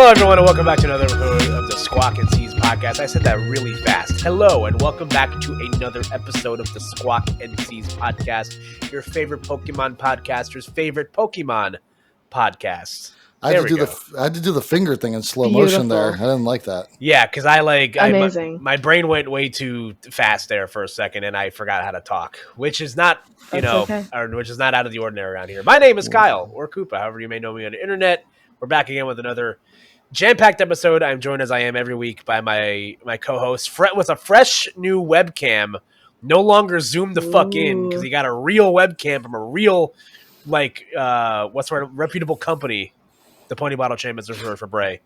Hello, everyone, and welcome back to another episode of the Squawk Seize podcast. I said that really fast. Hello, and welcome back to another episode of the Squawk Seize podcast, your favorite Pokemon podcaster's favorite Pokemon podcast. I had to do the finger thing in slow motion there. I didn't like that. Yeah, because Amazing. My brain went way too fast there for a second, and I forgot how to talk, which is not, which is not out of the ordinary around here. My name is Kyle, or Koopa, however you may know me on the internet. We're back again with another jam-packed episode. I'm joined as I am every week by my co-host, with a fresh new webcam. No longer zoomed the fuck in because he got a real webcam from a real, reputable company. The Pony Bottle Champions reserved for Bray.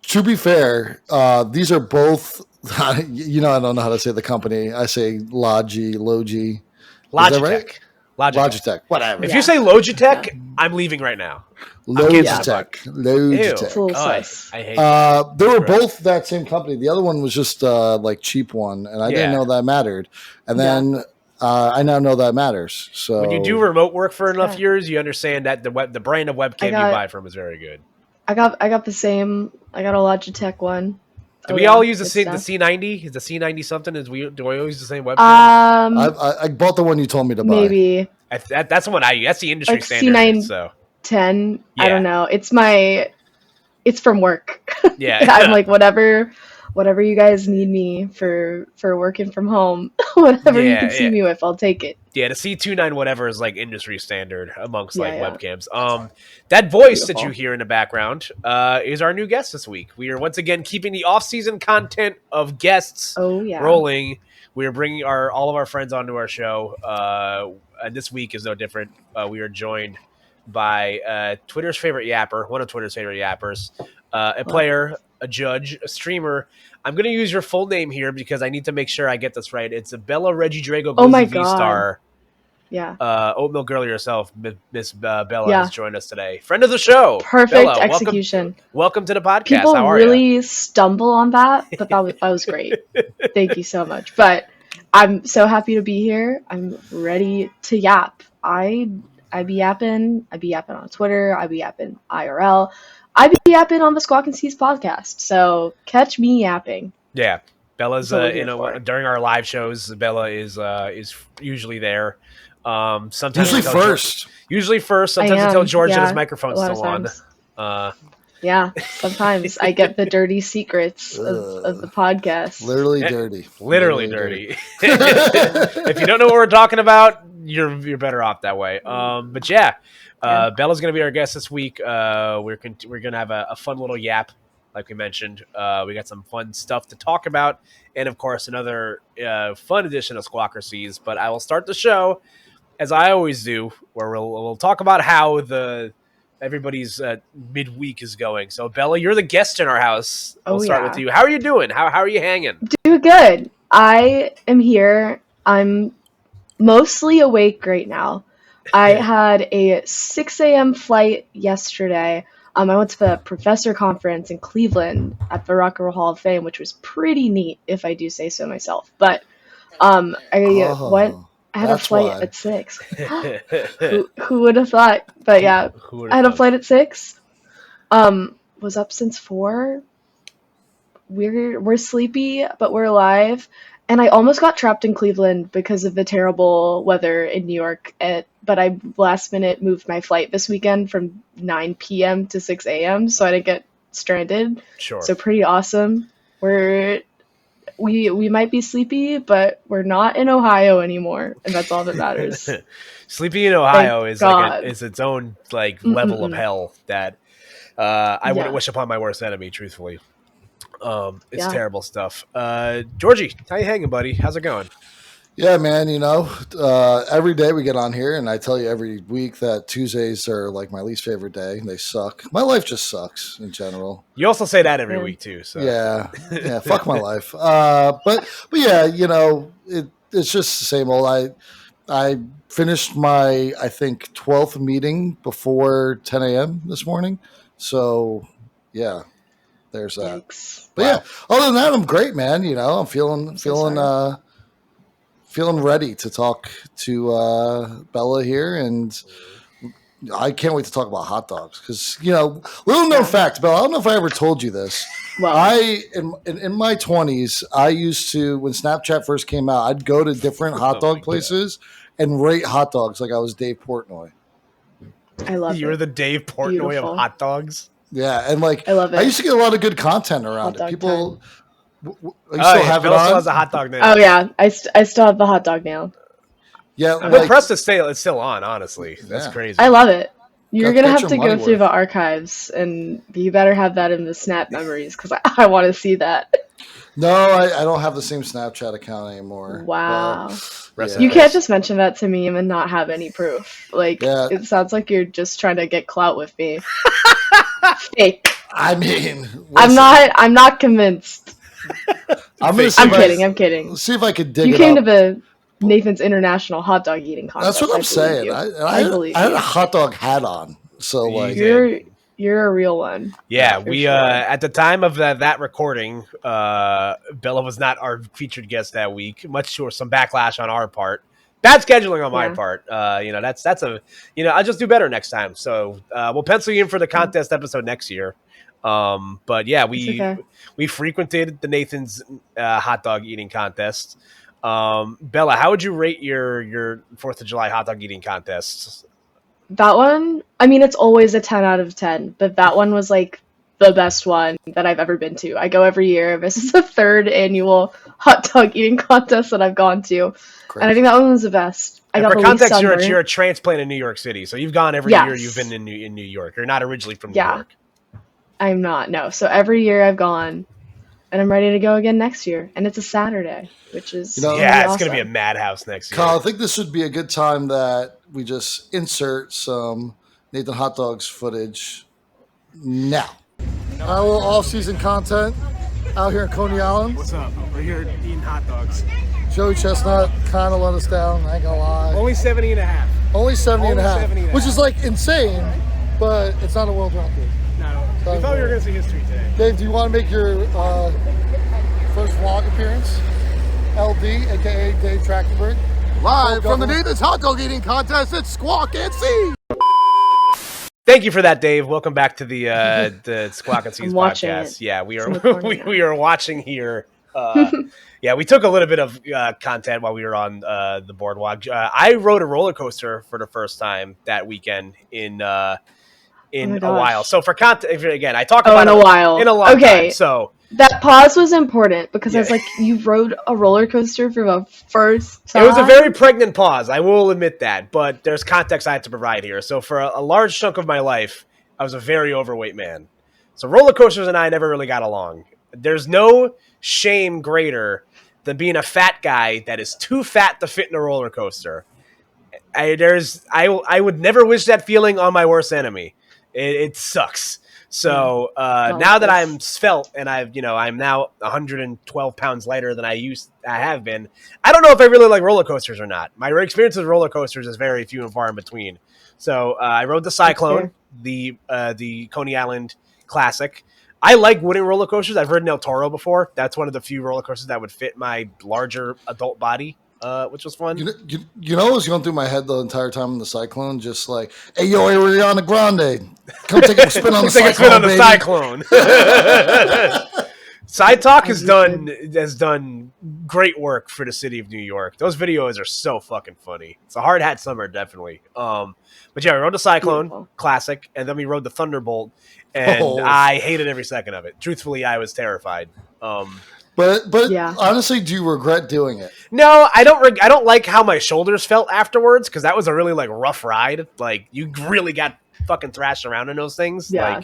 To be fair, these are both, I don't know how to say the company. I say Logitech. Right? Logitech. Whatever. If you say Logitech, I'm leaving right now. Logitech. I hate that. They were both that same company. The other one was just cheap one, and I didn't know that mattered. And then I now know that matters. So when you do remote work for enough years, you understand that the brand of webcam you buy from is very good. I got the same. I got a Logitech one. Do we all use the C90? Is the C90 something? Do we all use the same webcam? I bought the one you told me to buy. Maybe that's the one I use. That's the industry standard. C910. Yeah. I don't know. It's from work. Yeah. I'm like whatever you guys need me for working from home. Whatever you can see me with, I'll take it. Yeah, the C29 whatever is like industry standard amongst webcams. That voice that you hear in the background is our new guest this week. We are once again keeping the off-season content of guests rolling. We are bringing all of our friends onto our show, and this week is no different. We are joined by Twitter's favorite yapper, one of Twitter's favorite yappers, a player, a judge, a streamer. I'm going to use your full name here because I need to make sure I get this right. It's Bella Reggie Drago V-Star. Yeah. Oatmilkgirlie herself, Miss Bella, has joined us today. Friend of the show. Perfect Bella, execution. Welcome to the podcast. People How are really stumble on that, but that was great. Thank you so much. But I'm so happy to be here. I'm ready to yap. I be yapping. I be yapping on Twitter. I be yapping IRL. I be yapping on the Squawk Seize podcast. So catch me yapping. Yeah. Bella's during our live shows. Bella is usually there. Sometimes usually first. Sometimes until George and his microphone's still on. Sometimes I get the dirty secrets of the podcast. Literally dirty. Literally dirty. If you don't know what we're talking about, you're better off that way. But Bella's going to be our guest this week. We're going to have a fun little yap, like we mentioned. We got some fun stuff to talk about, and of course another fun edition of Squawk Seize. But I will start the show as I always do, where we'll talk about how everybody's midweek is going. So Bella, you're the guest in our house. We'll start with you. How are you doing? How are you hanging? Doing good. I am here. I'm mostly awake right now. I had a 6 a.m. flight yesterday. I went to the professor conference in Cleveland at the Rock and Roll Hall of Fame, which was pretty neat, if I do say so myself. But I had a flight at 6. Who would have thought? But yeah, I had a flight at 6. Was up since 4. We're sleepy, but we're alive. And I almost got trapped in Cleveland because of the terrible weather in New York. But I last minute moved my flight this weekend from 9 p.m. to 6 a.m. so I didn't get stranded. Sure. So pretty awesome. We might be sleepy, but we're not in Ohio anymore, and that's all that matters. Sleepy in Ohio is its own level of hell that I wouldn't wish upon my worst enemy, truthfully. It's terrible stuff. Georgie, how you hanging, buddy? How's it going? Yeah, man, every day we get on here, and I tell you every week that Tuesdays are my least favorite day. They suck. My life just sucks in general. You also say that every week too. So yeah, fuck my life. But yeah, it's just the same old. I finished my 12th meeting before 10 a.m. this morning. So yeah, there's that. Yikes. But yeah, other than that, I'm great, man. I'm feeling ready to talk to Bella here, and I can't wait to talk about hot dogs because, little known fact, Bill, I don't know if I ever told you this. Well, in my 20s, I used to, when Snapchat first came out, I'd go to different hot dog places and rate hot dogs like I was Dave Portnoy. I love it. You're the Dave Portnoy of hot dogs. Yeah, and I love it. I used to get a lot of good content around it. People, you still have it on? Still has a hot dog now. Oh yeah, I still have the hot dog now. Yeah, I'm impressed it's still on. Honestly, that's crazy. I love it. You're gonna have to go through the archives, and you better have that in the Snap memories because I want to see that. No, I don't have the same Snapchat account anymore. Wow. You can't just mention that to me and not have any proof. It sounds like you're just trying to get clout with me. Fake. I mean, listen. I'm not convinced. I'm kidding. I'm kidding. Let's see if I could dig. You came to the Nathan's International Hot Dog Eating Contest. That's what I'm saying. I had a hot dog hat on, so you're a real one. Yeah, we sure. At the time of that recording, Bella was not our featured guest that week, much to some backlash on our part. Bad scheduling on my part. That's I'll just do better next time. So we'll pencil you in for the contest episode next year. But yeah, we frequented the Nathan's hot dog eating contest. Bella, how would you rate your 4th of July hot dog eating contest? That one, I mean, it's always a 10 out of 10, but that one was the best one that I've ever been to. I go every year. This is the 3rd annual hot dog eating contest that I've gone to. Great. And I think that one was the best. For context, you're a transplant in New York City, so you've gone every year you've been in New York. You're not originally from New York. I'm not, no. So every year I've gone, and I'm ready to go again next year. And it's a Saturday, which is it's going to be a madhouse next year. Kyle, I think this would be a good time that we just insert some Nathan Hot Dogs footage now. Our little off-season content out here in Coney Island. What's up? We're here eating hot dogs. Joey Chestnut kind of let us down, I ain't gonna lie. Only 70 and a half. Only 70 and a half, which is insane, but it's not a world record. No, we thought we were going to see history today. Dave, do you want to make your first vlog appearance? LD, a.k.a. Dave Trachtenberg. Live from the Nathan's Hot Dog Eating Contest at Squawk Seize. Thank you for that, Dave. Welcome back to the Squawk Seize podcast. Yeah, we are watching here. We took a little bit of content while we were on the boardwalk. I rode a roller coaster for the first time that weekend in a while. So for content, again, I talk about in a while. In a long time. So that pause was important because I was like, you rode a roller coaster for the first time? It was a very pregnant pause. I will admit that, but there's context I have to provide here. So for a large chunk of my life, I was a very overweight man. So roller coasters and I never really got along. There's no shame greater than being a fat guy that is too fat to fit in a roller coaster. I would never wish that feeling on my worst enemy. It sucks. So now that I'm svelte and I'm now 112 pounds lighter than I have been, I don't know if I really like roller coasters or not. My experience with roller coasters is very few and far in between. So I rode the Cyclone, the Coney Island Classic. I like wooden roller coasters. I've ridden El Toro before. That's one of the few roller coasters that would fit my larger adult body. Which was fun. You know what was going through my head the entire time in the Cyclone? Just like, hey, yo, Ariana Grande, come take a spin on the Cyclone, Side Talk has done great work for the city of New York. Those videos are so fucking funny. It's a hard hat summer, definitely. But yeah, we rode the Cyclone Classic, and then we rode the Thunderbolt, and I hated every second of it. Truthfully, I was terrified. But honestly, do you regret doing it? No, I don't. I don't like how my shoulders felt afterwards because that was a really rough ride. Like you really got fucking thrashed around in those things. Yeah.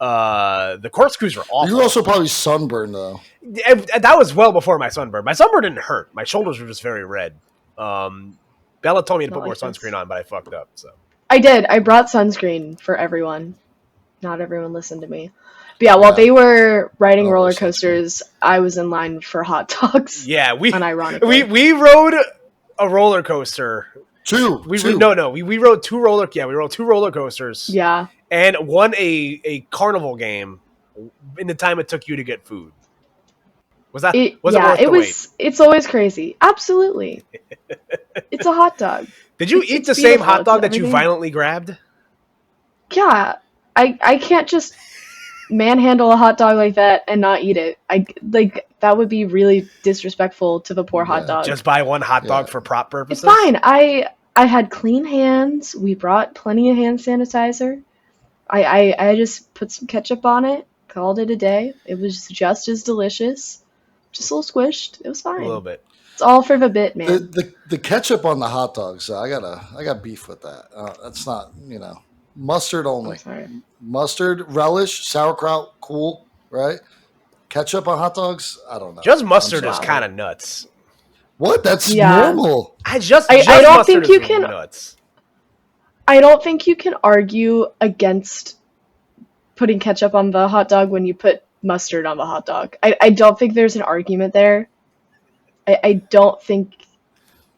The corkscrews were awful. You were also probably sunburned though. That was well before my sunburn. My sunburn didn't hurt. My shoulders were just very red. Bella told me to put more sunscreen on, but I fucked up. So I did. I brought sunscreen for everyone. Not everyone listened to me. But yeah, while they were riding roller coasters, I was in line for hot dogs. Yeah, we rode a roller coaster. Two. We rode two roller coasters. Yeah. And won a carnival game in the time it took you to get food. Was it worth the wait? It's always crazy. Absolutely. It's a hot dog. Did you eat the same hot dog that you violently grabbed? Yeah, I can't just manhandle a hot dog like that and not eat it. That would be really disrespectful to the poor hot dog. Just buy one hot dog for prop purposes. It's fine. I had clean hands. We brought plenty of hand sanitizer. I just put some ketchup on it, called it a day. It was just as delicious. Just a little squished. It was fine. A little bit. It's all for the bit, man. The ketchup on the hot dogs, I got beef with that. That's not, mustard only. Mustard, relish, sauerkraut, cool, right? Ketchup on hot dogs, I don't know. Just mustard is kind of nuts. What? That's normal. I don't think you can. Nuts. I don't think you can argue against putting ketchup on the hot dog when you put mustard on the hot dog. I don't think there's an argument there. I don't think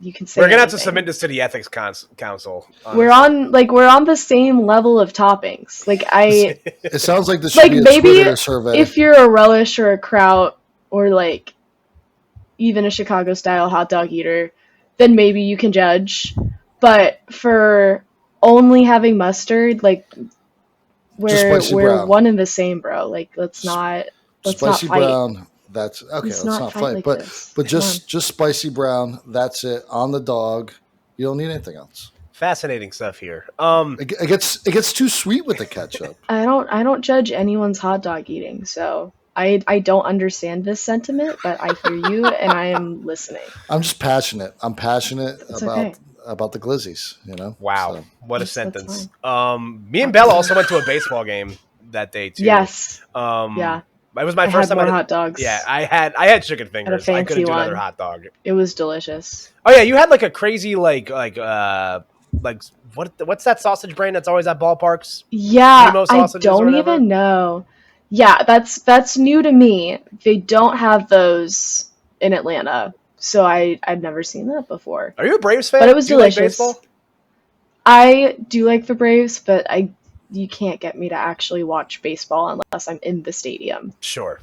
you can say we're gonna anything. have to submit this to the ethics council. Honestly. We're on the same level of toppings. It sounds like this should be a Twitter survey. If you're a relish or a kraut or like even a Chicago style hot dog eater, then maybe you can judge. But for only having mustard, we're one and the same, bro. Let's not spicy fight. Brown. That's okay. Let's not fight. But just spicy brown. That's it on the dog. You don't need anything else. Fascinating stuff here. It gets too sweet with the ketchup. I don't judge anyone's hot dog eating, so I don't understand this sentiment, but I hear you and I am listening. I'm just passionate. I'm passionate about the glizzies. Wow, so. What a sentence. Me and Bella also went to a baseball game that day too. Yes. Yeah. It was my first time. Hot dogs. Yeah, I had chicken fingers. I couldn't do another hot dog. It was delicious. Oh yeah, you had like a crazy what's that sausage brand that's always at ballparks? Yeah, I don't even know. Yeah, that's new to me. They don't have those in Atlanta, so I've never seen that before. Are you a Braves fan? But it was delicious. You like baseball? I do like the Braves, but you can't get me to actually watch baseball unless I'm in the stadium. Sure.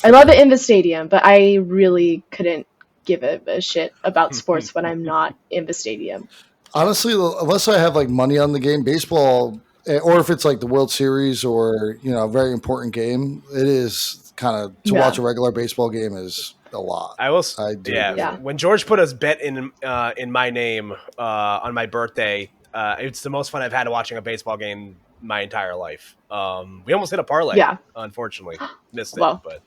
I love it in the stadium, but I really couldn't give a shit about sports when I'm not in the stadium. Honestly, unless I have money on the game, baseball, or if it's the World Series or a very important game, it is kind of to watch a regular baseball game is a lot. I do. Yeah. When George put his bet in my name on my birthday, it's the most fun I've had watching a baseball game my entire life. We almost hit a parlay. Yeah. Unfortunately, missed it, but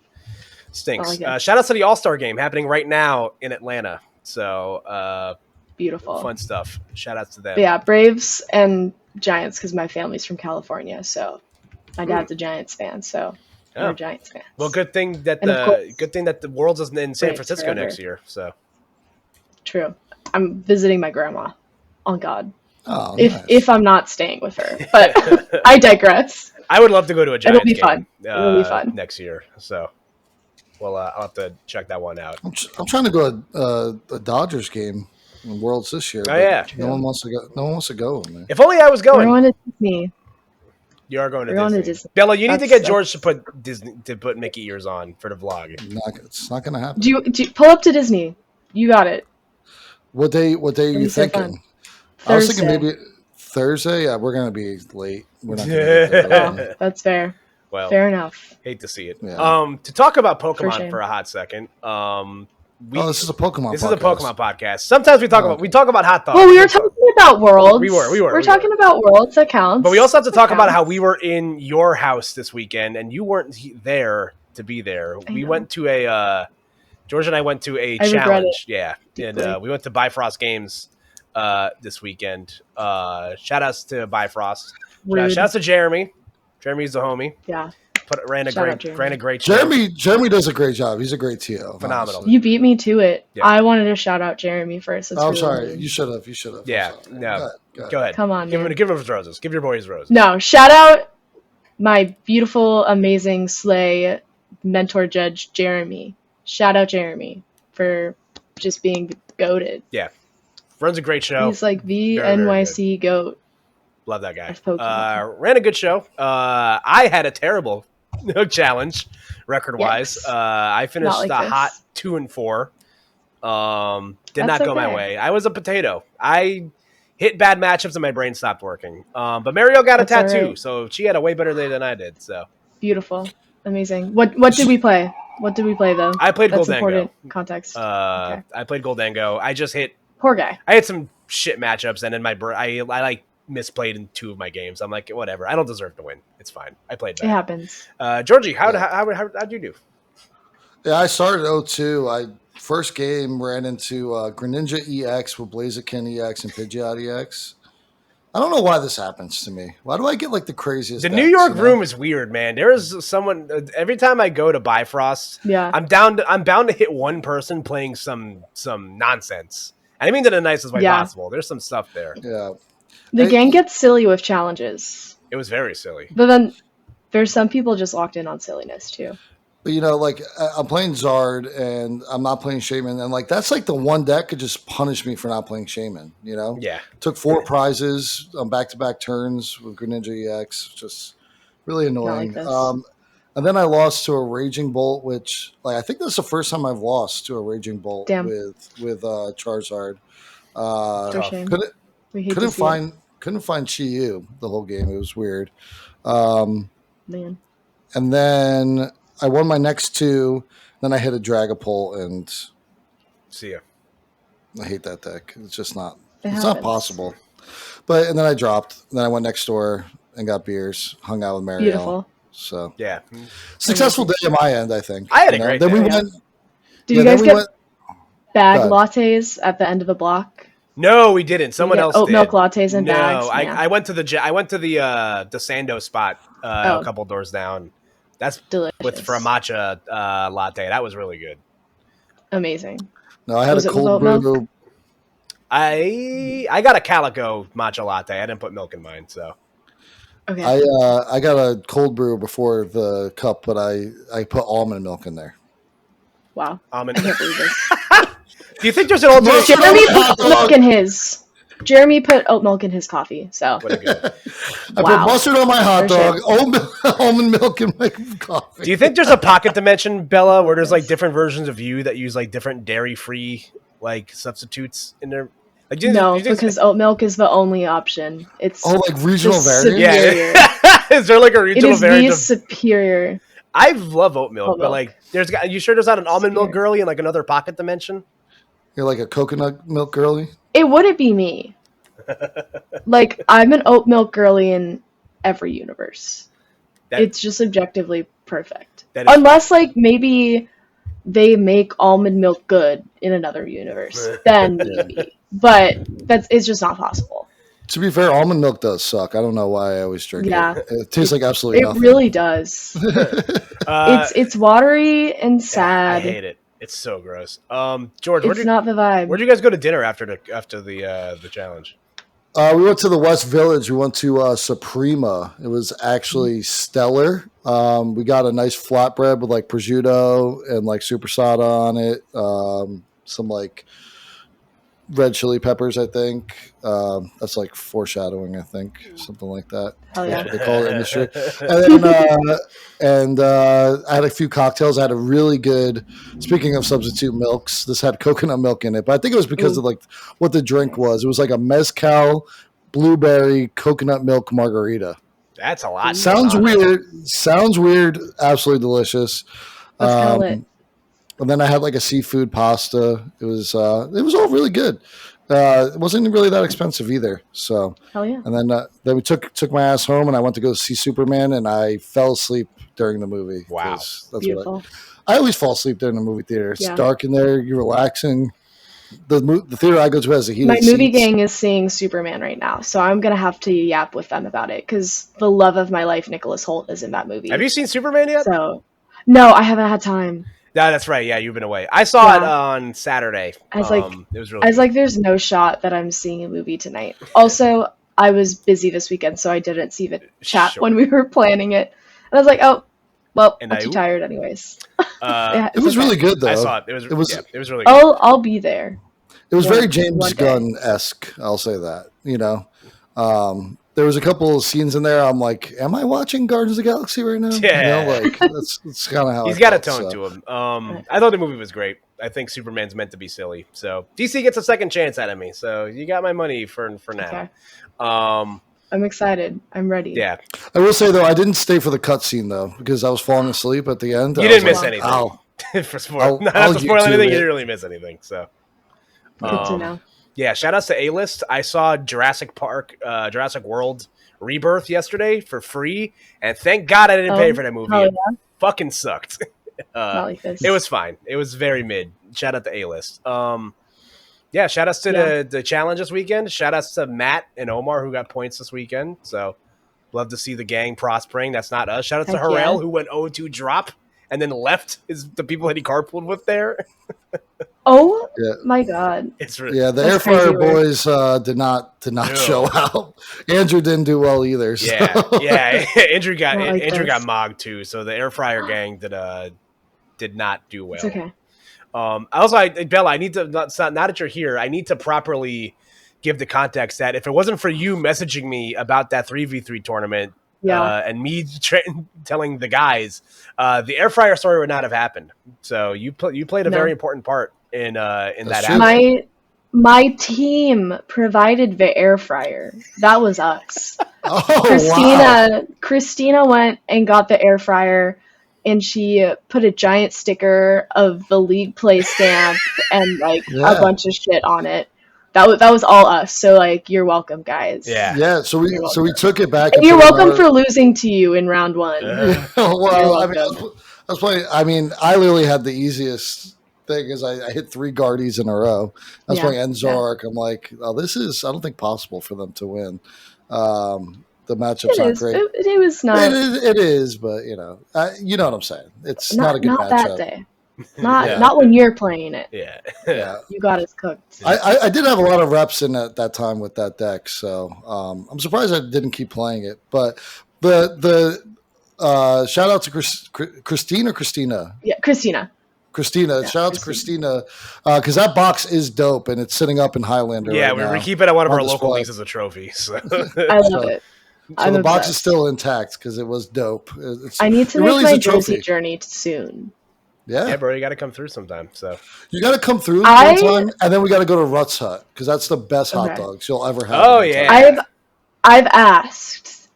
stinks. Shout out to the All-Star game happening right now in Atlanta. So beautiful, fun stuff. Shout out to them. But yeah, Braves and Giants because my family's from California, so my dad's a Giants fan. So we're Giants fans. Well, good thing that the Worlds is in San Francisco next year. So true. I'm visiting my grandma. On God. Oh, if I'm not staying with her, but I digress. I would love to go to a Giants game. It'll be fun next year. So, well, I'll have to check that one out. I'm trying to go to a Dodgers game in Worlds this year. Oh yeah, no one wants to go. No one wants to go. Man. If only I was going. We're going to Disney. You are going to Disney. Bella, you need to get George to put Mickey ears on for the vlog. It's not going to happen. Do you pull up to Disney? You got it. What day are you thinking? Thursday. I was thinking maybe Thursday. Yeah, we're going to be late. We're not going to that's fair. Well, fair enough. Hate to see it. Yeah. To talk about Pokemon for a hot second. This is a Pokemon. This is a Pokemon podcast. Sometimes we talk about hot dogs. Well, we were talking about Worlds. We were. We're talking about Worlds. That counts. But we also have to talk about how we were in your house this weekend, and you weren't there to be there. We went to George and I went to a challenge. Yeah, and we went to Bifrost Games this weekend. Shout outs to Bifrost. Shout outs to Jeremy. Jeremy's the homie. Yeah. Ran a great show. Jeremy does a great job. He's a great TO. Phenomenal. Honestly. You beat me to it. Yeah. I wanted to shout out Jeremy first. I'm sorry. You should have. Yeah. No. Go ahead. Come on. Give him his roses. Give your boy his roses. No. Shout out my beautiful, amazing slay mentor judge, Jeremy. Shout out Jeremy for just being goated. Yeah. Runs a great show. He's like the NYC goat. Love that guy. Ran a good show. I had a terrible challenge record-wise. Yes. I finished hot 2-4. Did not go my way. I was a potato. I hit bad matchups and my brain stopped working. But Mariel got a That's tattoo, all right. so she had a way better day than I did. So Beautiful. Amazing. What did we play? What did we play though? I played That's Goldango. important context. Okay. I played Goldango. I just hit. Poor guy. I had some shit matchups, and then I like misplayed in 2 of my games. I'm like, whatever. I don't deserve to win. It's fine. I played bad. It happens. Georgie, how'd you do? Yeah, I started 0-2. I first game ran into Greninja EX with Blaziken EX and Pidgeot EX. I don't know why this happens to me. Why do I get like the craziest? The decks, New York room is weird, man. There is someone every time I go to Bifrost. Yeah. I'm bound to hit one person playing some nonsense. And I mean that in the nicest way possible. There's some stuff there. Yeah. The gang gets silly with challenges. It was very silly. But then there's some people just locked in on silliness too. But like I'm playing Zard and I'm not playing Shaman, and like that's like the one deck could just punish me for not playing Shaman. Yeah. Took 4 prizes on back-to-back turns with Greninja EX, just really annoying. And then I lost to a Raging Bolt, which like I think that's the first time I've lost to a Raging Bolt with Charizard. Shame. Couldn't find Chi-Yu the whole game. It was weird. Man. And then I won my next 2. Then I hit a Dragapult, and see ya. I hate that deck. It's just not. It's not possible. And then I dropped. And then I went next door and got beers. Hung out with Mariel. Beautiful. So yeah, successful day on my end. I think I had a great. Then day. we went. Did you guys get bag lattes at the end of the block? No, we didn't. Someone else oat did. milk lattes and bags. No, I went to the Sando spot a couple doors down. That's delicious. For a matcha latte. That was really good. Amazing. No, I had a cold brew. I got a Calico matcha latte. I didn't put milk in mine, so. Okay. I got a cold brew before the cup, but I put almond milk in there. Wow. Almond. I can't believe this. Do you think there's an alternate? Jeremy put milk in his. Jeremy put oat milk in his coffee. So what a good. I put mustard on my hot dog, almond milk in my coffee. Do you think there's a pocket dimension, Bella, where there's like different versions of you that use like different dairy-free like substitutes in there? Like, because oat milk is the only option. It's like regional variant. Yeah, is there like a regional variant? It is superior. I love oat milk, but like, you sure there's not an almond milk girly in like another pocket dimension? You're like a coconut milk girly? It wouldn't be me. Like, I'm an oat milk girly in every universe. It's just objectively perfect. Unless, like, maybe they make almond milk good in another universe. Then maybe. But it's just not possible. To be fair, almond milk does suck. I don't know why I always drink it. It tastes like absolutely nothing. It really does. It's watery and sad. I hate it. It's so gross. George, it's not the vibe. Where'd you guys go to dinner after the challenge? We went to the West Village. We went to Suprema. It was actually stellar. We got a nice flatbread with like prosciutto and like supersada on it. Some like red chili peppers, I think. That's like foreshadowing, I think. Something like that. Hell yeah. They call it in industry. And I had a few cocktails. I had a really good, speaking of substitute milks, this had coconut milk in it. But I think it was because of like what the drink was. It was like a mezcal, blueberry, coconut milk margarita. That's a lot. Sounds weird. Absolutely delicious. And then I had like a seafood pasta. It was all really good. It wasn't really that expensive either. So hell yeah. And then we took my ass home, and I went to go see Superman, and I fell asleep during the movie. Wow, that's beautiful. what I always fall asleep during the movie theater. It's dark in there. You're relaxing. The theater I go to has a heated seats. My movie gang is seeing Superman right now, so I'm gonna have to yap with them about it because the love of my life, Nicholas Hoult, is in that movie. Have you seen Superman yet? So, no, I haven't had time. No, that's right. Yeah, you've been away. I saw it on Saturday. I was like, it was really. Like, there's no shot that I'm seeing a movie tonight. Also, I was busy this weekend, so I didn't see the chat when we were planning it. And I was like, oh, well, I'm too tired, anyways. It was really good, though. I saw it. It was really good. I'll be there. It was very James Gunn-esque. I'll say that. There was a couple of scenes in there. I'm like, am I watching Guardians of the Galaxy right now? Yeah. That's kind of how he's got a tone to him. I thought the movie was great. I think Superman's meant to be silly. So DC gets a second chance out of me. So you got my money for now. Okay. I'm excited. I'm ready. Yeah. I will say though, I didn't stay for the cutscene though because I was falling asleep at the end. You didn't miss anything. For spoil, not to spoil anything, you didn't really miss anything. So good to know. Yeah, shout outs to A-List. I saw Jurassic World Rebirth yesterday for free, and thank God I didn't pay for that movie. It fucking sucked. It was fine. It was very mid. Shout out to A-List. Yeah, shout outs to the challenge this weekend. Shout outs to Matt and Omar who got points this weekend. So love to see the gang prospering. That's not us. Shout outs to Harrell who went 0-2 drop and then left the people that he carpooled with there. Oh my God! It's really, the Air Fryer boys did not show out. Andrew didn't do well either. So. Yeah. Andrew got mogged too. So the Air Fryer gang did not do well. It's okay. I was like, Bella, I need to now that you're here, I need to properly give the context that if it wasn't for you messaging me about that 3v3 tournament. And me telling the guys, the Air Fryer story would not have happened. So you played a very important part in that. My team provided the Air Fryer. That was us. Christina went and got the Air Fryer, and she put a giant sticker of the league play stamp and a bunch of shit on it. That was all us. So you're welcome, guys. Yeah. So we took it back. And you're welcome for losing to you in round 1. Well, I was playing. I mean, I literally had the easiest thing is I hit 3 Guardies in a row. I was playing Enzark. I'm like, oh, this is I don't think possible for them to win. The matchup's not great. It was not. It is, but you know what I'm saying. It's not a good matchup. Not that day. Not when you're playing it. Yeah. You got us cooked. I did have a lot of reps in at that time with that deck, so I'm surprised I didn't keep playing it. But the shout out to Christina. Yeah, Christina. Yeah, shout out to Christina because that box is dope and it's sitting up in Highlander. Yeah, right we keep it at one of our local leagues as a trophy. So. I love it. So the box is still intact because it was dope. I need to make my jersey journey soon. Yeah, bro, you got to come through sometime. So you got to come through one time, and then we got to go to Rutt's Hut because that's the best hot dogs you'll ever have. Oh yeah, I've asked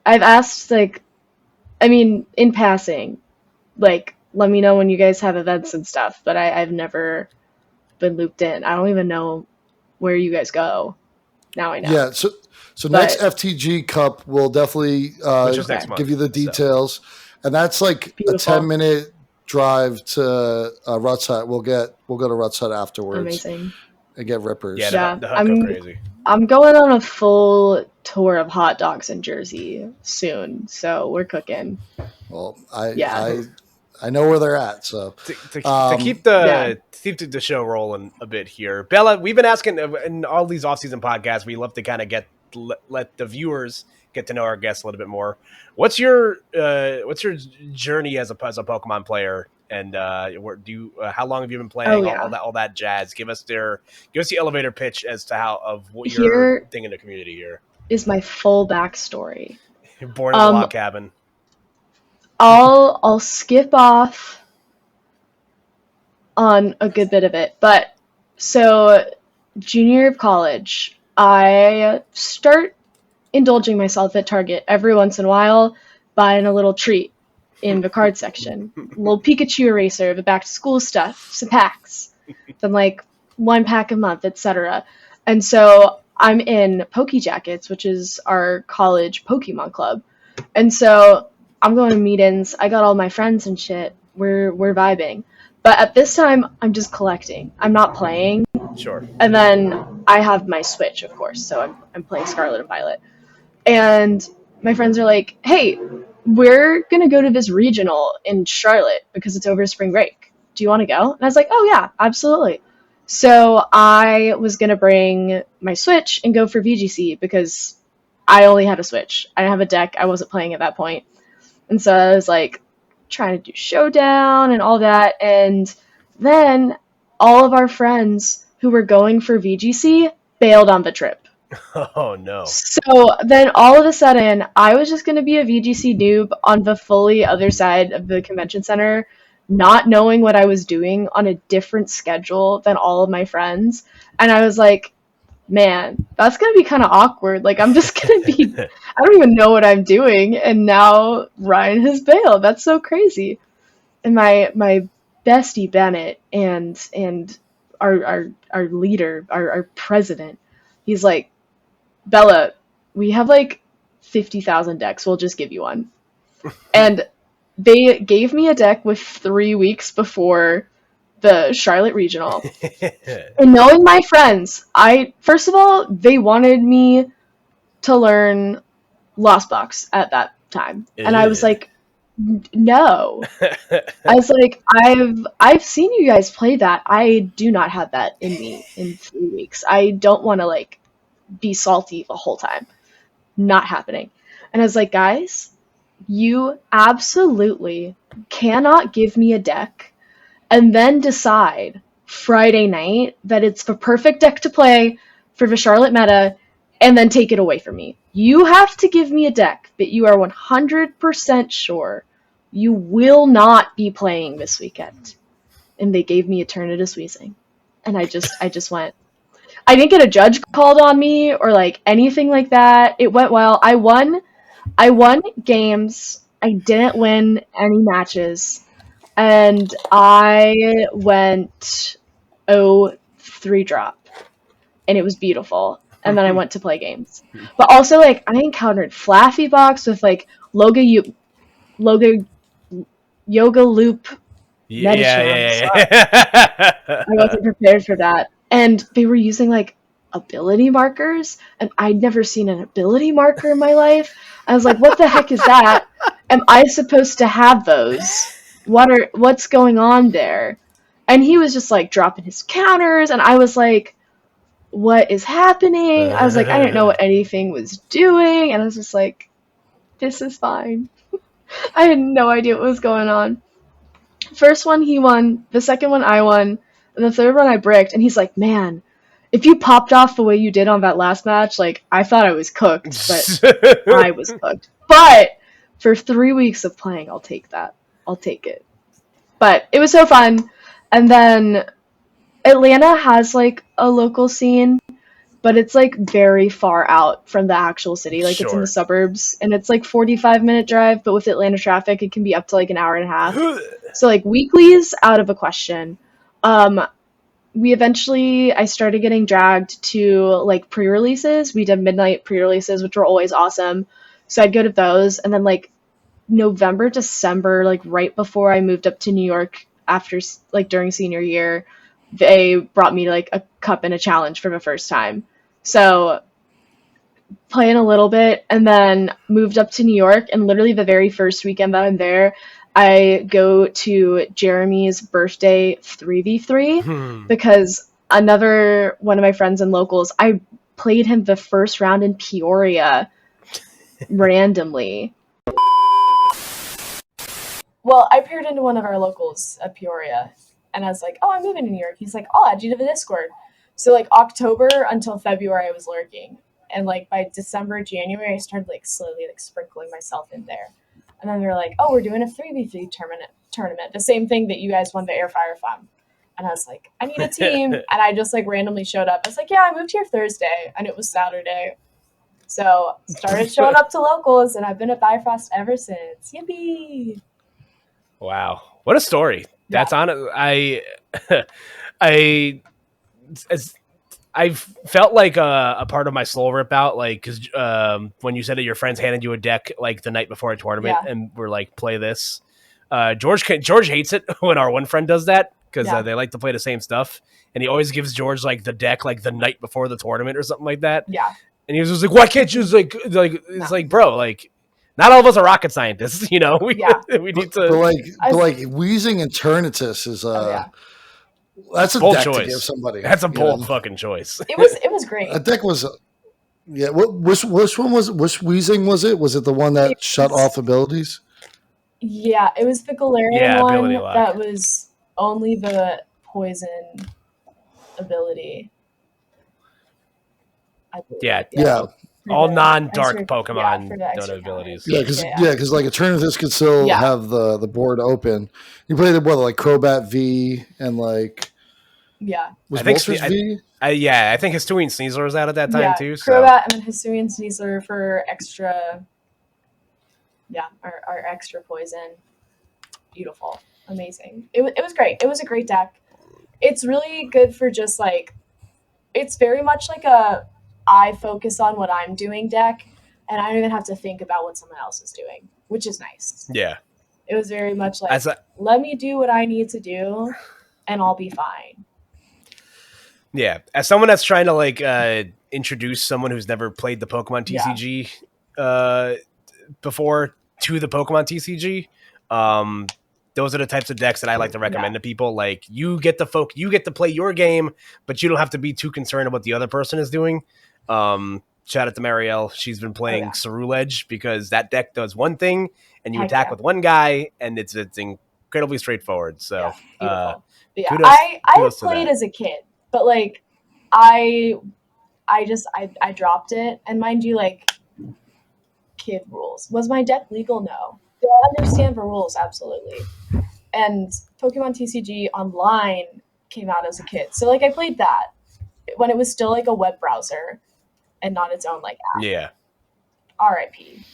in passing, let me know when you guys have events and stuff. But I've never been looped in. I don't even know where you guys go. Now I know. Yeah, so next FTG Cup will definitely give you the details, and that's beautiful. A 10-minute drive to Rutt's Hut. We'll go to Rutt's Hut afterwards. Amazing. And get rippers. Yeah, the Hut go crazy. I'm going on a full tour of hot dogs in Jersey soon, so we're cooking. Well, I know where they're at. So to keep the show rolling a bit here, Bella, we've been asking in all these off-season podcasts. We love to kind of let the viewers get to know our guests a little bit more. What's your journey as a Pokemon player, and how long have you been playing? All that jazz. Give us the elevator pitch as to what your thing in the community here is. My full backstory. Born in a log cabin. I'll skip off on a good bit of it, but so junior year of college, I start indulging myself at Target every once in a while, buying a little treat in the card section. A little Pikachu eraser, the back to school stuff, some packs, then 1 pack a month, etc. And so I'm in Poke Jackets, which is our college Pokemon club. And so I'm going to meet-ins. I got all my friends and shit. We're vibing. But at this time, I'm just collecting. I'm not playing. Sure. And then I have my Switch, of course. So I'm playing Scarlet and Violet. And my friends are like, hey, we're going to go to this regional in Charlotte because it's over spring break. Do you want to go? And I was like, oh, yeah, absolutely. So I was going to bring my Switch and go for VGC because I only had a Switch. I didn't have a deck. I wasn't playing at that point. And so I was trying to do Showdown and all that. And then all of our friends who were going for VGC bailed on the trip. Oh, no. So then all of a sudden, I was just going to be a VGC noob on the fully other side of the convention center not knowing what I was doing on a different schedule than all of my friends. And I was like, man, that's going to be kind of awkward. Like, I'm just going to be, I don't even know what I'm doing. And now Ryan has bailed. That's so crazy. And my bestie Bennett and our leader, our president, he's like, Bella, we have like 50,000 decks. We'll just give you one. And they gave me a deck with 3 weeks before the Charlotte Regional. And knowing my friends, first of all, they wanted me to learn Lost Box at that time. And I was like, no. I was like, I've seen you guys play that. I do not have that in me in 3 weeks. I don't want to like be salty the whole time. Not happening. And I was like, guys, you absolutely cannot give me a deck and then decide Friday night that it's the perfect deck to play for the Charlotte meta and then take it away from me. You have to give me a deck that you are 100% sure you will not be playing this weekend. And they gave me Eternatus Weezing. And I just went. I didn't get a judge called on me or like anything like that. It went well. I won games. I didn't win any matches. And I went 3 drop. And it was beautiful. And then I went to play games. But also, like, I encountered Flaffy Box with, like, Yoga Loop Medicham. I wasn't prepared for that. And they were using, like, ability markers. And I'd never seen an ability marker in my life. I was like, what the heck is that? Am I supposed to have those? What's going on there? And he was just, like, dropping his counters. And I was like, what is happening? I was like, I didn't know what anything was doing. And I was just like, this is fine. I had no idea what was going on. First one he won, the second one I won, and the third one I bricked. And he's like, man, if you popped off the way you did on that last match, like, I thought I was cooked, but I was cooked. But for 3 weeks of playing, I'll take that. I'll take it. But it was so fun. And then Atlanta has, like, a local scene, but it's, like, very far out from the actual city. Like, It's in the suburbs, and it's, like, 45-minute drive, but with Atlanta traffic, it can be up to, like, an hour and a half. So, like, weeklies, out of a question. I started getting dragged to, like, pre-releases. We did midnight pre-releases, which were always awesome. So I'd go to those, and then, like, November, December, like, right before I moved up to New York after, like, during senior year, they brought me like a cup and a challenge for the first time. So playing a little bit and then moved up to New York, and literally the very first weekend that I'm there, I go to Jeremy's birthday 3v3 because another one of my friends in locals, I played him the first round in Peoria randomly. Well, I paired into one of our locals at Peoria. And I was like, oh, I'm moving to New York. He's like, I'll add you to the Discord. So, like, October until February, I was lurking. And, like, by December, January, I started, like, slowly, like, sprinkling myself in there. And then they're like, oh, we're doing a 3v3 tournament. The same thing that you guys won the Air Fire Fun. And I was like, I need a team. And I just, like, randomly showed up. I was like, yeah, I moved here Thursday. And it was Saturday. So, started showing up to locals. And I've been at Bifrost ever since. Yippee! Wow. What a story. That's on it. I felt like a part of my soul rip out, like, because when you said that your friends handed you a deck like the night before a tournament and were like, play this. George hates it when our one friend does that because they like to play the same stuff, and he always gives George like the deck like the night before the tournament or something like that. Yeah, and he was just like, why can't you it's like, bro, like. Not all of us are rocket scientists, you know. We need to. But like Weezing and Eternatus is that's a bold deck choice. to give somebody. That's a bold fucking choice. It was great. A deck was, Which one was it? Which Weezing was it? Was it the one that shut off abilities? Yeah, it was the Galarian one that was only the poison ability. Yeah. all non-dark Pokemon don't have abilities. Yeah, because like Eternatus could still have the board open. You played it like Crobat V and like was Moltres V? I think Hisuian Sneasler was out at that time too. So. Crobat and then Hisuian Sneasler for extra. Yeah, our extra poison. Beautiful, amazing. It was great. It was a great deck. It's really good for just like. It's very much like I focus on what I'm doing deck, and I don't even have to think about what someone else is doing, which is nice. Yeah. It was very much like, let me do what I need to do, and I'll be fine. Yeah. As someone that's trying to like introduce someone who's never played the Pokemon TCG before to the Pokemon TCG, those are the types of decks that I like to recommend to people. Like you get to play your game, but you don't have to be too concerned about what the other person is doing. Shout out to Marielle. She's been playing Ceruledge because that deck does one thing and you attack with one guy and it's incredibly straightforward. So beautiful. I played as a kid, but like I dropped it, and mind you, like kid rules. Was my deck legal? No. Did I understand the rules? Absolutely. And Pokemon TCG Online came out as a kid. So, like, I played that when it was still, like, a web browser and not its own, like, app. Yeah. R.I.P.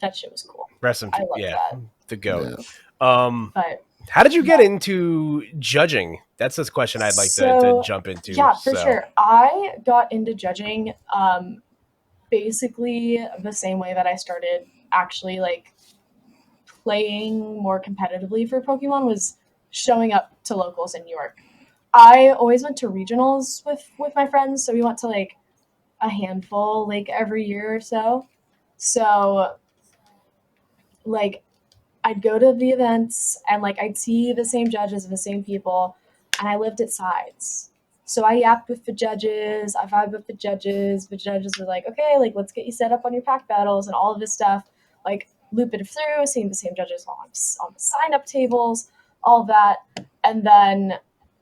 That shit was cool. I loved that. The GOAT. Yeah. But how did you get into judging? That's this question I'd like to jump into. Yeah, for sure. I got into judging basically the same way that I started actually, like, playing more competitively for Pokemon was showing up to locals in New York. I always went to regionals with my friends, so we went to like a handful like every year or so. So like I'd go to the events and like I'd see the same judges and the same people, and I lived at sides. So I yapped with the judges, I vibed with the judges. The judges were like, okay, like let's get you set up on your pack battles and all of this stuff. Like loop it through, seeing the same judges on the sign-up tables, all of that. And then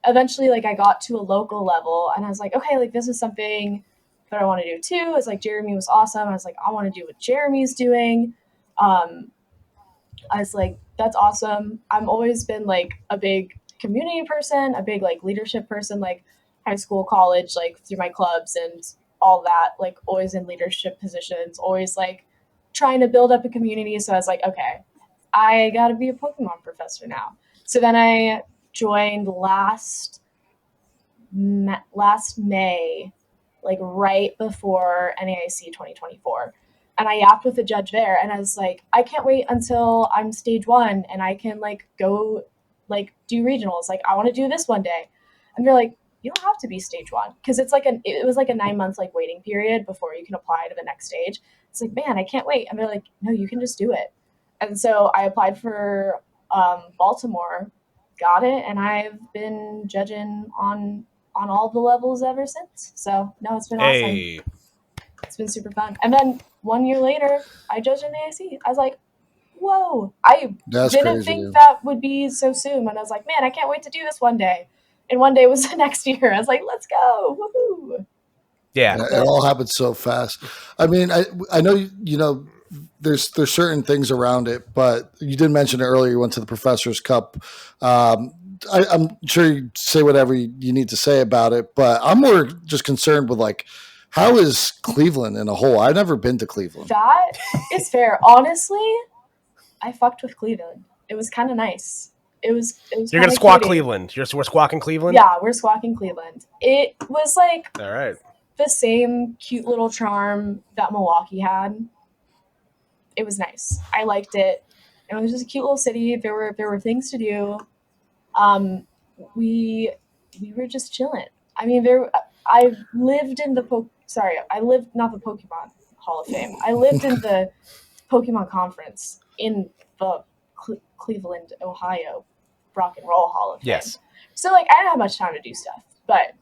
eventually, like, I got to a local level, and I was like, okay, like, this is something that I want to do, too. It's like, Jeremy was awesome. I was like, I want to do what Jeremy's doing. I was like, that's awesome. I've always been, like, a big community person, a big, like, leadership person, like, high school, college, like, through my clubs and all that, like, always in leadership positions, always, like, trying to build up a community. So I was like, okay, I got to be a Pokemon professor now. So then I joined last May, like right before NAIC 2024. And I yapped with the judge there, and I was like, I can't wait until I'm stage 1 and I can like go like do regionals. Like I want to do this one day. And they're like, you don't have to be stage 1 because it was like a 9-month like waiting period before you can apply to the next stage. It's like, man, I can't wait. And they're like, no, you can just do it. And so I applied for Baltimore, got it, and I've been judging on all the levels ever since. So no, it's been awesome. It's been super fun. And then 1 year later, I judged in AIC. I was like, whoa, I didn't think that would be so soon. And I was like, man, I can't wait to do this one day. And one day was the next year. I was like, let's go. Woohoo. Yeah. It all happened so fast. I mean, I know, you know, there's certain things around it, but you did mention it earlier. You went to the Professor's Cup. I'm sure you say whatever you need to say about it, but I'm more just concerned with like, how is Cleveland in a whole? I've never been to Cleveland. That is fair. Honestly, I fucked with Cleveland. It was kind of nice. It was. You're gonna squawk Cleveland. We're squawking Cleveland. Yeah, we're squawking Cleveland. It was like all right. The same cute little charm that Milwaukee had. It was nice. I liked it. It was just a cute little city. There were things to do. We were just chilling. I mean, I lived in the not the Pokemon Hall of Fame. I lived in the Pokemon Conference in the Cleveland, Ohio Rock and Roll Hall of Fame. Yes. So like I didn't have much time to do stuff, but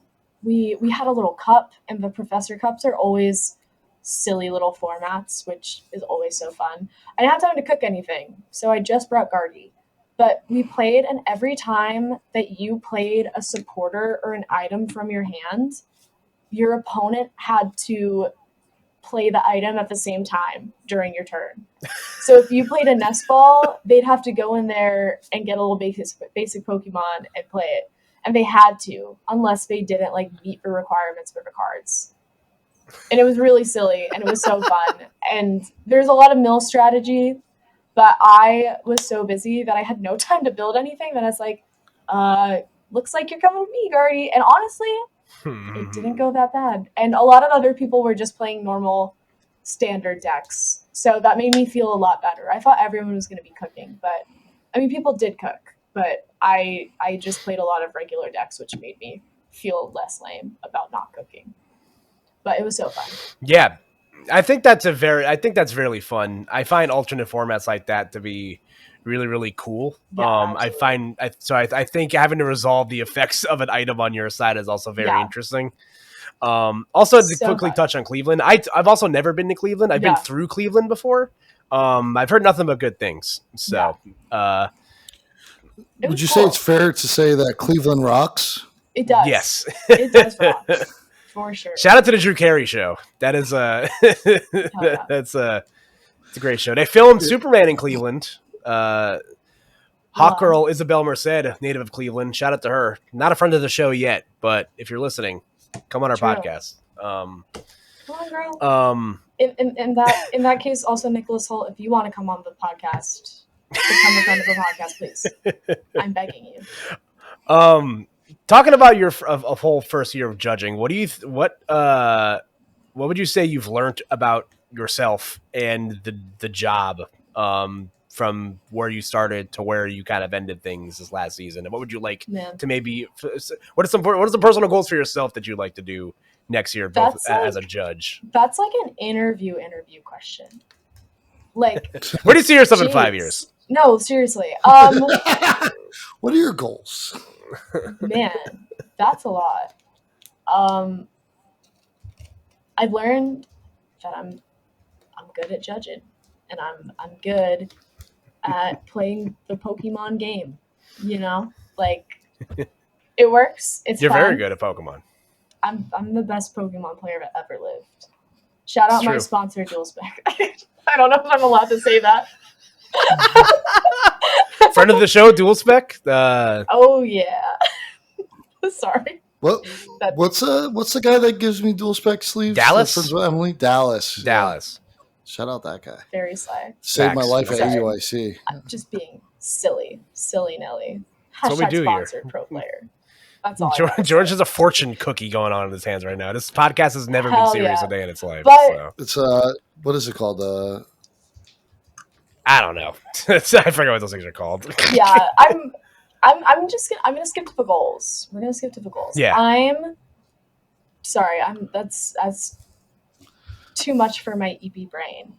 we had a little cup, and the Professor Cups are always silly little formats, which is always so fun. I didn't have time to cook anything, so I just brought Gardy. But we played, and every time that you played a supporter or an item from your hand, your opponent had to play the item at the same time during your turn. So if you played a nest ball, they'd have to go in there and get a little basic Pokemon and play it. And they had to, unless they didn't like meet the requirements for the cards. And it was really silly and it was so fun. And there's a lot of mill strategy, but I was so busy that I had no time to build anything that I was like, looks like you're coming with me, Guardy. And honestly, it didn't go that bad. And a lot of other people were just playing normal standard decks. So that made me feel a lot better. I thought everyone was going to be cooking, but I mean, people did cook, but I just played a lot of regular decks, which made me feel less lame about not cooking. But it was so fun. Yeah. I think that's really fun. I find alternate formats like that to be really, really cool. Yeah, I think having to resolve the effects of an item on your side is also very interesting. Also to quickly touch on Cleveland, I've also never been to Cleveland. I've been through Cleveland before. I've heard nothing but good things. So would you say it's fair to say that Cleveland rocks? It does. Yes. It does rock. For sure. Shout out to the Drew Carey show. That is it's a great show. They filmed Superman in Cleveland. Hawk Girl Isabel Merced, native of Cleveland. Shout out to her. Not a friend of the show yet, but if you're listening, come on our podcast. Come on, girl. In that case, also Nicholas Holt, if you want to come on the podcast, become a friend of the podcast, please. I'm begging you. Talking about your a whole first year of judging, what would you say you've learned about yourself and the job from where you started to where you kind of ended things this last season? And what would you like to maybe what are some personal goals for yourself that you'd like to do next year, both as a judge? That's like an interview question. Like, where do you see yourself in 5 years? No, seriously. What are your goals? Man, that's a lot. I've learned that I'm good at judging, and I'm good at playing the Pokemon game. You know, like it works. You're fun. Very good at Pokemon. I'm the best Pokemon player that ever lived. Shout out my sponsor, Dual Spec. I don't know if I'm allowed to say that. Friend of the show, Dual Spec. Oh yeah. Sorry. What's the guy that gives me Dual Spec sleeves? Dallas. Emily. Dallas. Shout out that guy. Very sly. Saved my life at UIC. I'm just being silly Nelly. That's what we do sponsored here. Pro player. That's all. George has a fortune cookie going on in his hands right now. This podcast has never been serious a day in its life. But it's what is it called? I don't know. I forget what those things are called. Yeah, I'm gonna skip to the goals. We're gonna skip to the goals. Yeah. I'm sorry. That's too much for my EP brain.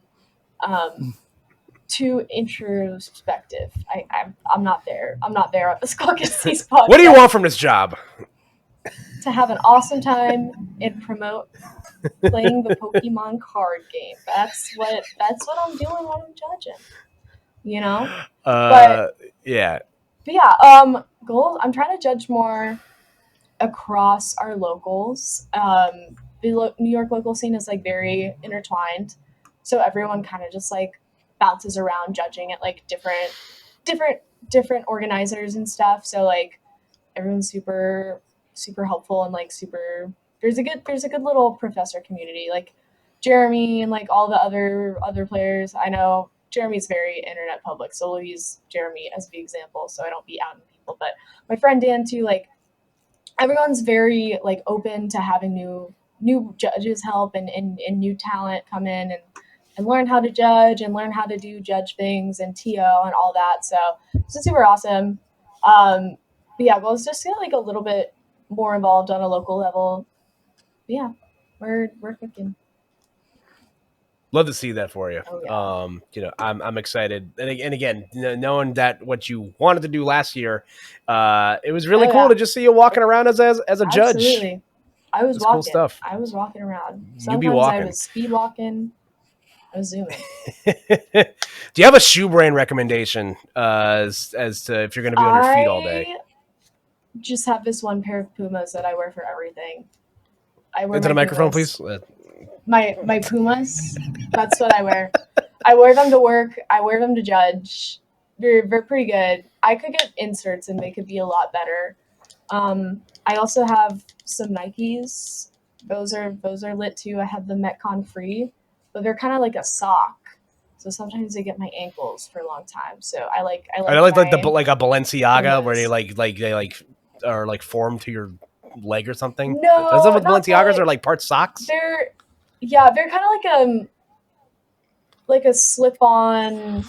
Too introspective. I'm not there. I'm not there at the Squawk Seize podcast. What do you want from this job? To have an awesome time and promote playing the Pokemon card game. That's what I'm doing when I'm judging. You know? Yeah. But yeah, goals. I'm trying to judge more across our locals. The New York local scene is like very intertwined, so everyone kind of just like bounces around judging at like different organizers and stuff. So like everyone's super helpful and like super. There's a good little professor community, like Jeremy and like all the other players. I know Jeremy's very internet public, so we'll use Jeremy as the example so I don't be outing people. But my friend Dan too, like everyone's very like open to having new judges help and new talent come in and learn how to judge and learn how to do judge things and TO and all that. So it's super awesome. But yeah, goals just get like a little bit more involved on a local level. But yeah, we're cooking. Love to see that for you. Oh, yeah. I'm excited, and again, knowing that what you wanted to do last year, it was really cool to just see you walking around as a judge. Absolutely. I was walking. Cool stuff. I was walking around. Sometimes I was speed walking. I was zooming. Do you have a shoe brand recommendation as to if you're going to be on your feet all day? Just have this one pair of Pumas that I wear for everything. Into the microphone, please. my Pumas. That's what I wear. I wear them to work. I wear them to judge. They're pretty good. I could get inserts and they could be a lot better. I also have some Nikes. Those are lit too. I have the Metcon Free, but they're kind of like a sock. So sometimes they get my ankles for a long time. So I like a Balenciaga Pumas. where they are like formed to your leg or something. No, those are Balenciagas are like part socks. They're kind of like a slip-on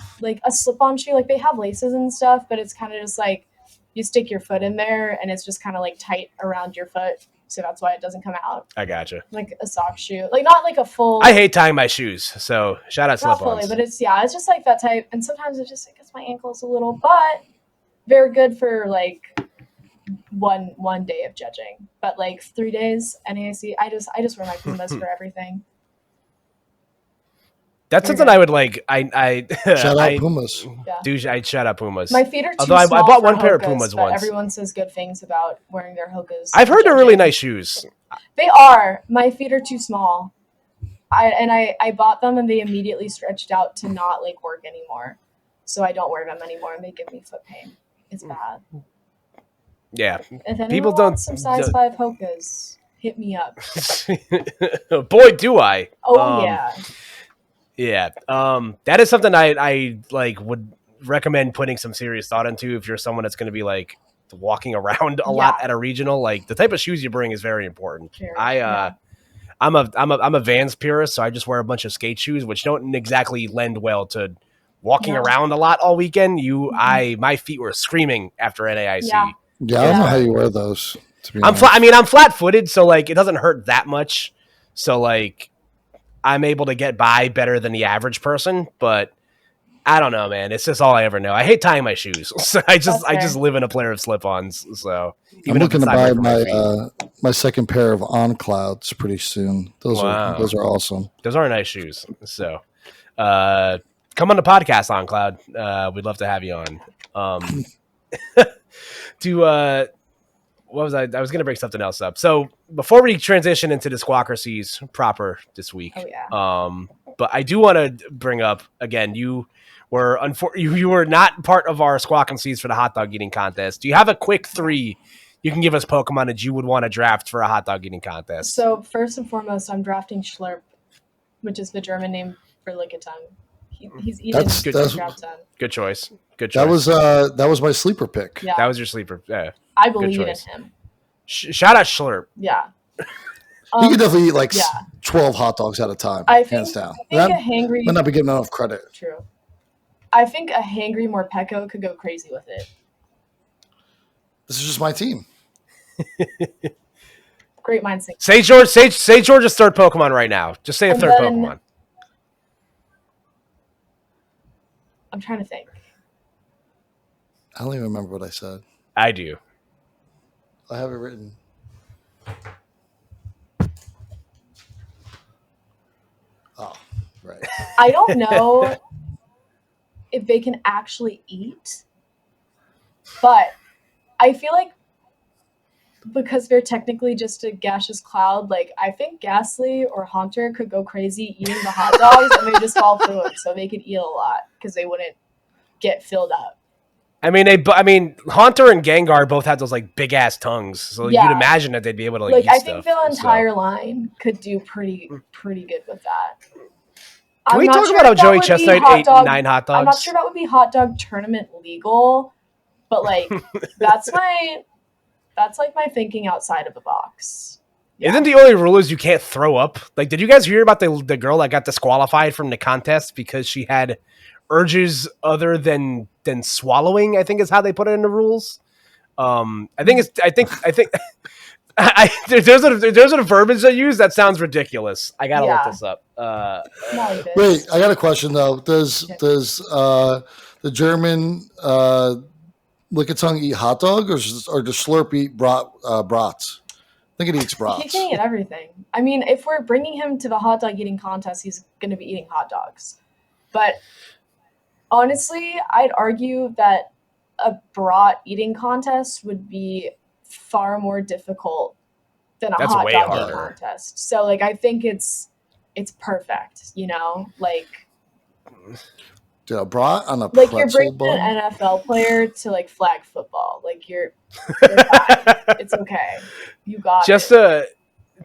shoe. Like they have laces and stuff, but it's kind of just like you stick your foot in there and it's just kind of like tight around your foot. So that's why it doesn't come out. I gotcha. Like a sock shoe. Like not like a full... I hate tying my shoes, so shout out slip-ons. Not fully, but it's just like that type. And sometimes it gets my ankles a little, but very good for like one day of judging. But like 3 days, NAIC, I just wear my Pumas for everything. That's something I would like. I shout out Pumas. Dude, I'd shout out Pumas. My feet are too small. Although I bought one pair of Pumas once. Everyone says good things about wearing their Hokas. I've heard they're really nice shoes. They are. My feet are too small. I bought them and they immediately stretched out to not like work anymore. So I don't wear them anymore and they give me foot pain. It's bad. Yeah. If anyone wants some size 5 Hokas, hit me up. Boy, do I. Oh yeah. Yeah, that is something I like would recommend putting some serious thought into if you're someone that's going to be like walking around a lot at a regional. Like the type of shoes you bring is very important. I'm a Vans purist, so I just wear a bunch of skate shoes, which don't exactly lend well to walking around a lot all weekend. My feet were screaming after NAIC. Yeah, I don't know how you wear those. I'm flat-footed, so like it doesn't hurt that much. So like. I'm able to get by better than the average person, but I don't know, man. It's just all I ever know. I hate tying my shoes. So I just live in a pair of slip-ons. So I'm looking to buy my second pair of On Clouds pretty soon. Those are awesome. Those are nice shoes. So come on the podcast, On Cloud. We'd love to have you on. What was I was going to bring something else up. So before we transition into the Squawk Seize proper this week, but I do want to bring up again. You were not part of our Squawk Seize for the hot dog eating contest. Do you have a quick 3 you can give us Pokemon that you would want to draft for a hot dog eating contest? So first and foremost, I'm drafting Schlurp, which is the German name for Lickitung. He's eating good choice. That was my sleeper pick. Yeah. That was your sleeper. Yeah. I believe in him. Shout out Schlurp. Yeah. You could definitely eat like 12 hot dogs at a time, hands down. I think a hangry might not be getting enough credit. True. I think a hangry Morpeko could go crazy with it. This is just my team. Great mind sync. Say George's third Pokemon right now. Just say a third Pokemon. I'm trying to think. I don't even remember what I said. I do. I have it written. Oh, right. I don't know if they can actually eat, but I feel like because they're technically just a gaseous cloud, like I think Ghastly or Haunter could go crazy eating the hot dogs and they just fall through it, so they could eat a lot because they wouldn't get filled up. I mean, Haunter and Gengar both had those like big ass tongues, so you'd imagine that they'd be able to like eat I stuff, think the entire line could do pretty good with that. Can we talk about how Joey Chestnut ate 9 hot dogs? I'm not sure that would be hot dog tournament legal, but like that's like my thinking outside of the box. Yeah. Isn't the only rule is you can't throw up? Like, did you guys hear about the girl that got disqualified from the contest because she had urges other than swallowing? I think is how they put it in the rules. There's a verbiage they use that sounds ridiculous. I gotta look this up. Wait, I got a question though. Does the German Lickitung eat hot dog or does Slurp eat brats? I think it eats brats. He can eat everything. I mean, if we're bringing him to the hot dog eating contest, he's going to be eating hot dogs. But honestly, I'd argue that a brat eating contest would be far more difficult than a hot dog eating contest. So, like, I think it's it's perfect, you know? Like, Dude, I brought on a like pretzel you're bringing bun. an NFL player to like flag football. Like you're fine. It's okay. You got Just it.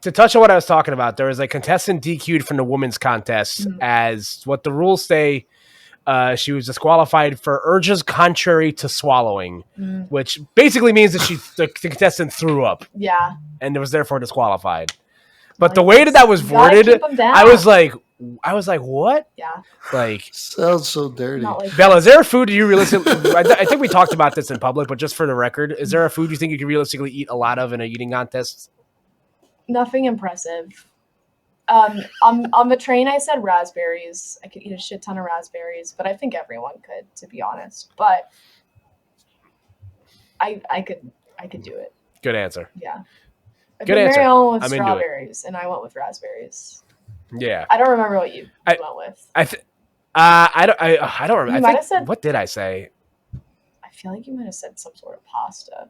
To touch on what I was talking about, there was a contestant DQ'd from the women's contest as what the rules say. She was disqualified for urges contrary to swallowing, which basically means that the contestant threw up. Yeah. And was therefore disqualified. But the way that was worded, I was like, what? Yeah. Like, sounds so dirty. Like Bella, is there a food you realistically? I think we talked about this in public, but just for the record, is there a food you think you could realistically eat a lot of in a eating contest? Nothing impressive. On the train, I said raspberries. I could eat a shit ton of raspberries, but I think everyone could, to be honest. But I could do it. Good answer. Yeah. Good answer. Mary with I'm strawberries, and I went with raspberries. Yeah. I don't remember what you went with. I don't remember. You might have said, what did I say? I feel like you might have said some sort of pasta.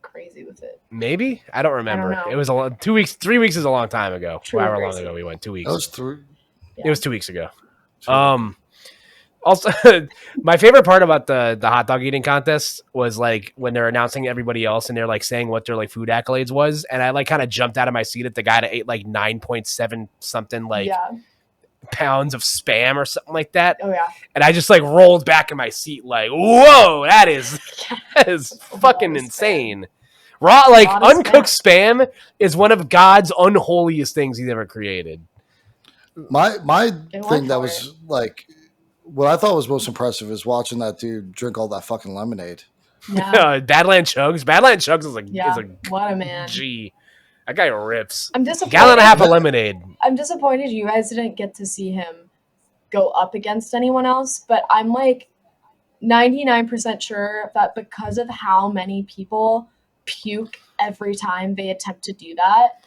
Crazy with it. Maybe? I don't remember. I don't know. It was 2 weeks. 3 weeks is a long time ago. True, however long ago we went. 2 weeks. That was 3. Yeah. It was 2 weeks ago. Also, my favorite part about the hot dog eating contest was like when they're announcing everybody else and they're like saying what their like food accolades was, and I like kind of jumped out of my seat at the guy that ate like 9.7 something pounds of Spam or something like that. Oh yeah. And I just like rolled back in my seat like, whoa, that is fucking insane. Raw, like uncooked Spam is one of God's unholiest things he's ever created. My thing that was like, what I thought was most impressive is watching that dude drink all that fucking lemonade. Yeah. Badland Chugs is what a man. Gee, that guy rips. I'm disappointed. Gallon and a half of lemonade. I'm disappointed you guys didn't get to see him go up against anyone else, but I'm like 99% sure that because of how many people puke every time they attempt to do that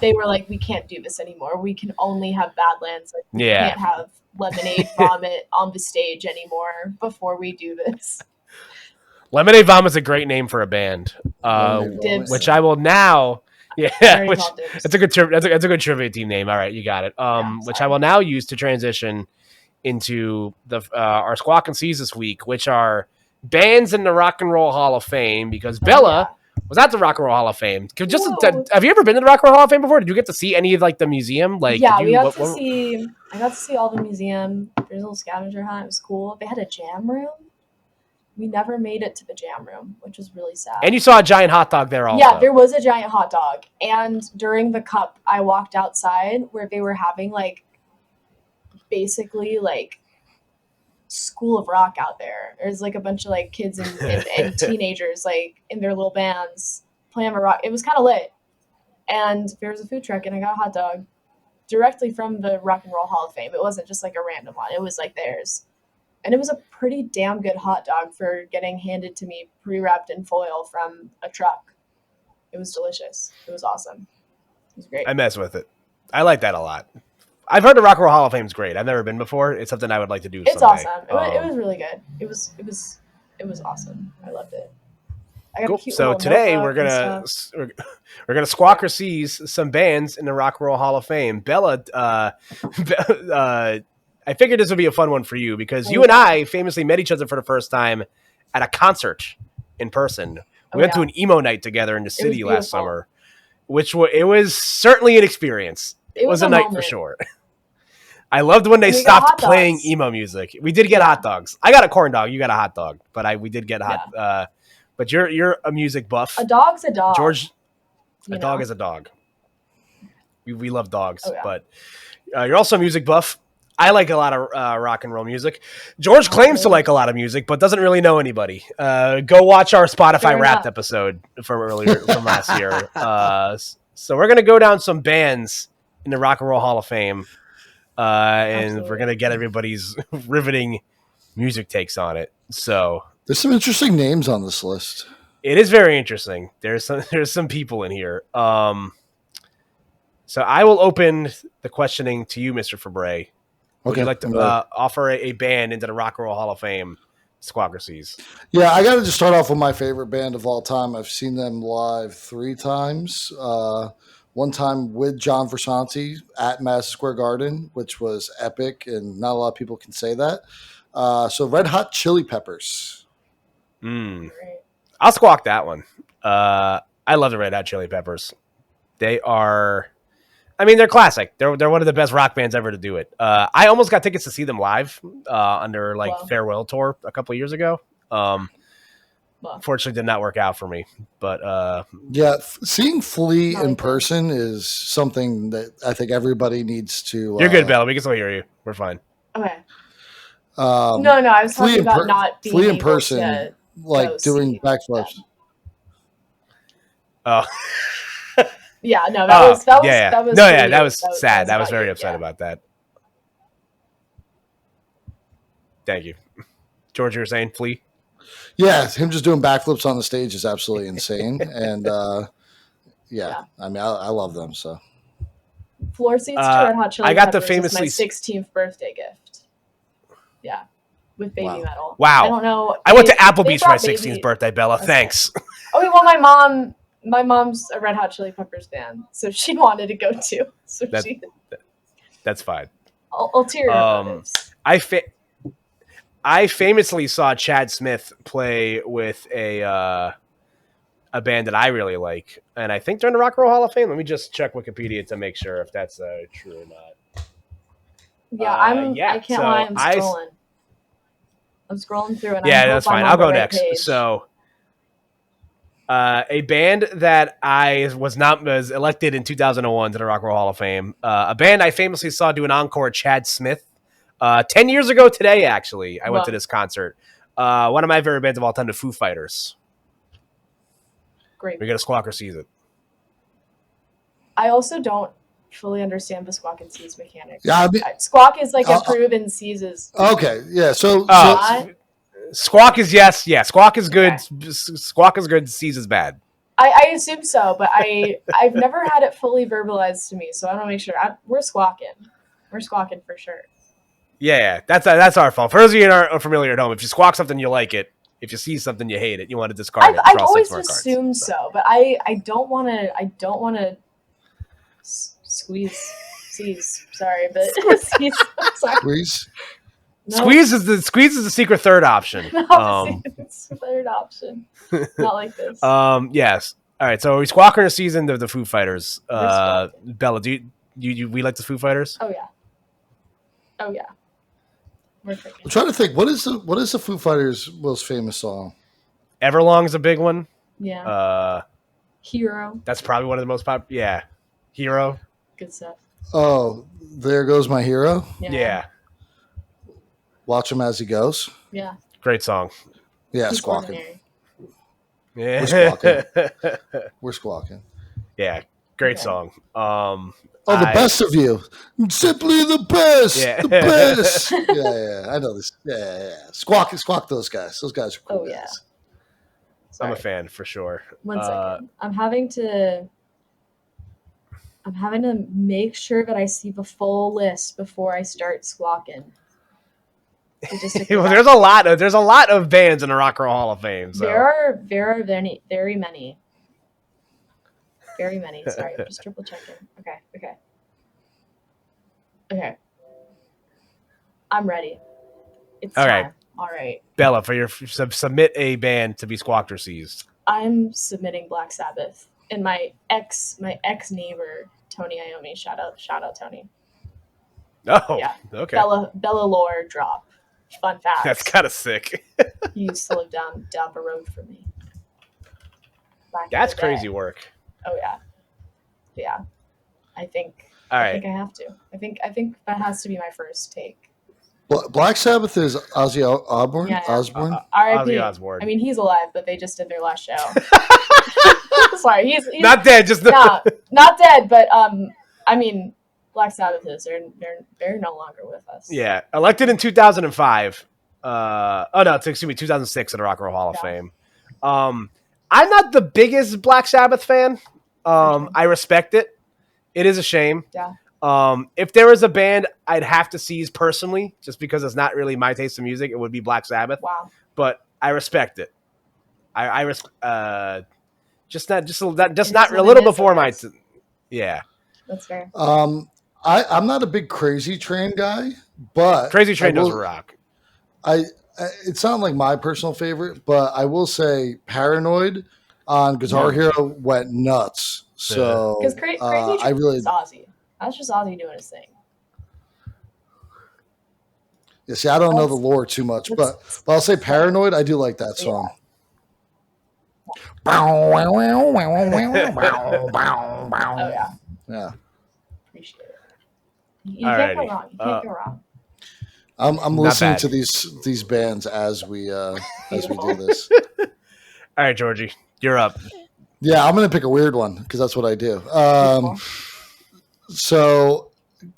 they were like, we can't do this anymore. We can only have Badlands. Like, we can't have lemonade vomit on the stage anymore before we do this. Lemonade Vomit is a great name for a band, which I will now. Yeah, that's a good that's a good trivia team name. All right, you got it. Which I will now use to transition into the our Squawk Seize this week, which are bands in the Rock and Roll Hall of Fame. Because Bella was at the Rock and Roll Hall of Fame. Have you ever been to the Rock and Roll Hall of Fame before? Did you get to see any of like the museum? Like, yeah, I got to see all the museum. There's a little scavenger hunt. It was cool. They had a jam room. We never made it to the jam room, which was really sad. And you saw a giant hot dog there also. Yeah, there was a giant hot dog. And during the cup, I walked outside where they were having like basically like School of Rock out there. There's like a bunch of like kids and teenagers like in their little bands playing a rock. It was kind of lit. And there was a food truck and I got a hot dog directly from the Rock and Roll Hall of Fame. It wasn't just like a random one. It was like theirs. And it was a pretty damn good hot dog for getting handed to me pre-wrapped in foil from a truck. It was delicious. It was awesome. It was great. I mess with it. I like that a lot. I've heard the Rock and Roll Hall of Fame is great. I've never been before. It's something I would like to do someday. It's awesome. It was really good. It was awesome. I loved it. Cool. So today we're gonna Squawk or Seize some bands in the Rock and Roll Hall of Fame. Bella, I figured this would be a fun one for you because you and I famously met each other for the first time at a concert in person. We went to an emo night together in the city last summer, it was certainly an experience. It was a night for sure. I loved when they stopped playing emo music. We did get hot dogs. I got a corn dog. You got a hot dog, but we did get hot. But you're a music buff. A dog's a dog. George, a dog is a dog. We love dogs, but you're also a music buff. I like a lot of rock and roll music. George claims to like a lot of music, but doesn't really know anybody. Go watch our Spotify Wrapped episode from last year. So we're gonna go down some bands in the Rock and Roll Hall of Fame, and we're gonna get everybody's riveting music takes on it. So there's some interesting names on this list. It is very interesting. There's some people in here. So I will open the questioning to you, Mr. Fabre. Would you like to offer a band into the Rock and Roll Hall of Fame, Squawk Seize? Yeah, I got to just start off with my favorite band of all time. I've seen them live 3 times. one time with John Versanti at Madison Square Garden, which was epic, and not a lot of people can say that. So Red Hot Chili Peppers. I'll squawk that one. I love the Red Hot Chili Peppers. They are, I mean, they're classic. They're one of the best rock bands ever to do it. I almost got tickets to see them live on their farewell tour a couple of years ago. Fortunately, did not work out for me. But seeing Flea in person is something that I think everybody needs to. You're good, Bella. We can still hear you. We're fine. Okay. No, I was talking about not being Flea in person, like doing backflips. Oh. Yeah, no, that was sad. I was very upset about that. Thank you. George, you were saying Flea? Yeah, him just doing backflips on the stage is absolutely insane. And I mean, I love them. So floor seats to Red Hot Chili I got the Peppers my 16th birthday gift. Yeah, with Baby Metal. Wow. I don't know. I went to Applebee's for my 16th birthday, Bella. Okay. Thanks. Okay, well, my mom's a Red Hot Chili Peppers fan, so she wanted to go too. So that's fine. Ulterior motives. I famously saw Chad Smith play with a band that I really like, and I think they're in the Rock and Roll Hall of Fame. Let me just check Wikipedia to make sure if that's true or not. Yeah, I can't lie. I'm scrolling through, and that's fine. I'll go next. Page. So, a band that was elected in 2001 to the Rock and Roll Hall of Fame. A band I famously saw do an encore. Chad Smith. 10 years ago today, actually, I went to this concert. One of my favorite bands of all time, the Foo Fighters. Great. We're going to Squawk or Seize it. I also don't fully understand the Squawk and Seize mechanic. Yeah, I mean, Squawk is like approve and Seize is... Okay, yeah, so Squawk is yes. Yeah, Squawk is good. Okay. Squawk is good. Seize is bad. I assume so, but I've never had it fully verbalized to me, so I want to make sure. We're squawking. We're squawking for sure. Yeah, that's our fault. For those of you who aren't familiar at home, if you squawk something, you like it. If you see something, you hate it. You want to discard it. I've always assumed so, but I don't want to seize. Sorry, but seize. Squeeze. No. Squeeze is the secret third option. No, it's the third option. Not like this. Yes. All right. So are we squawking or season the Foo Fighters? Bella, do you we like the Foo Fighters? Oh yeah. I'm trying to think. What is the Foo Fighters' most famous song? Everlong's a big one. Yeah. Hero. That's probably one of the most popular. Yeah. Hero. Good stuff. Oh, There Goes My Hero. Yeah. Watch Him As He Goes. Yeah. Great song. Yeah, squawking. Yeah. We're squawking. Yeah. Great song. The best of you. Simply the best. Yeah. The best. Yeah. I know this. Yeah. Squawk those guys. Those guys are cool guys. I'm a fan for sure. One second. I'm having to make sure that I see the full list before I start squawking. Well, there's a lot of bands in the Rock and Roll Hall of Fame. So. There are very many. Very many. Sorry, I'm just triple checking. Okay. I'm ready. It's time. Right. All right. Bella, for your submit a band to be squawked or seized. I'm submitting Black Sabbath. And my ex neighbor, Tony Iommi, shout out Tony. Oh, yeah. Okay. Bella Lore drop. Fun fact. That's kind of sick. He used to live down the road from me. That's crazy work. Oh yeah. I think I have to. I think that has to be my first take. Black Sabbath is Ozzy Osbourne. Yeah. Osbourne. Ozzy Osbourne. I mean, he's alive, but they just did their last show. Sorry, he's not dead. Just not dead, but I mean, Black Sabbath is they're no longer with us. Yeah, elected in 2005. 2006 in the Rock and Roll Hall of Fame. I'm not the biggest Black Sabbath fan. I respect it. It is a shame. Yeah. If there was a band I'd have to seize personally, just because it's not really my taste of music, it would be Black Sabbath. Wow. But I respect it. Just not a little before my. Yeah. That's fair. I'm not a big Crazy Train guy, but Crazy Train does rock. It's not like my personal favorite, but I will say Paranoid on Guitar Hero went nuts. So because Crazy Train is Ozzy. That's just Ozzy doing his thing. Yeah, see, I don't know the lore too much, but I'll say Paranoid. I do like that song. Oh yeah. Yeah. Appreciate it. You can't go wrong. You can't go wrong. I'm listening to these bands as we do this. All right, Georgie, you're up. Yeah, I'm gonna pick a weird one because that's what I do. So,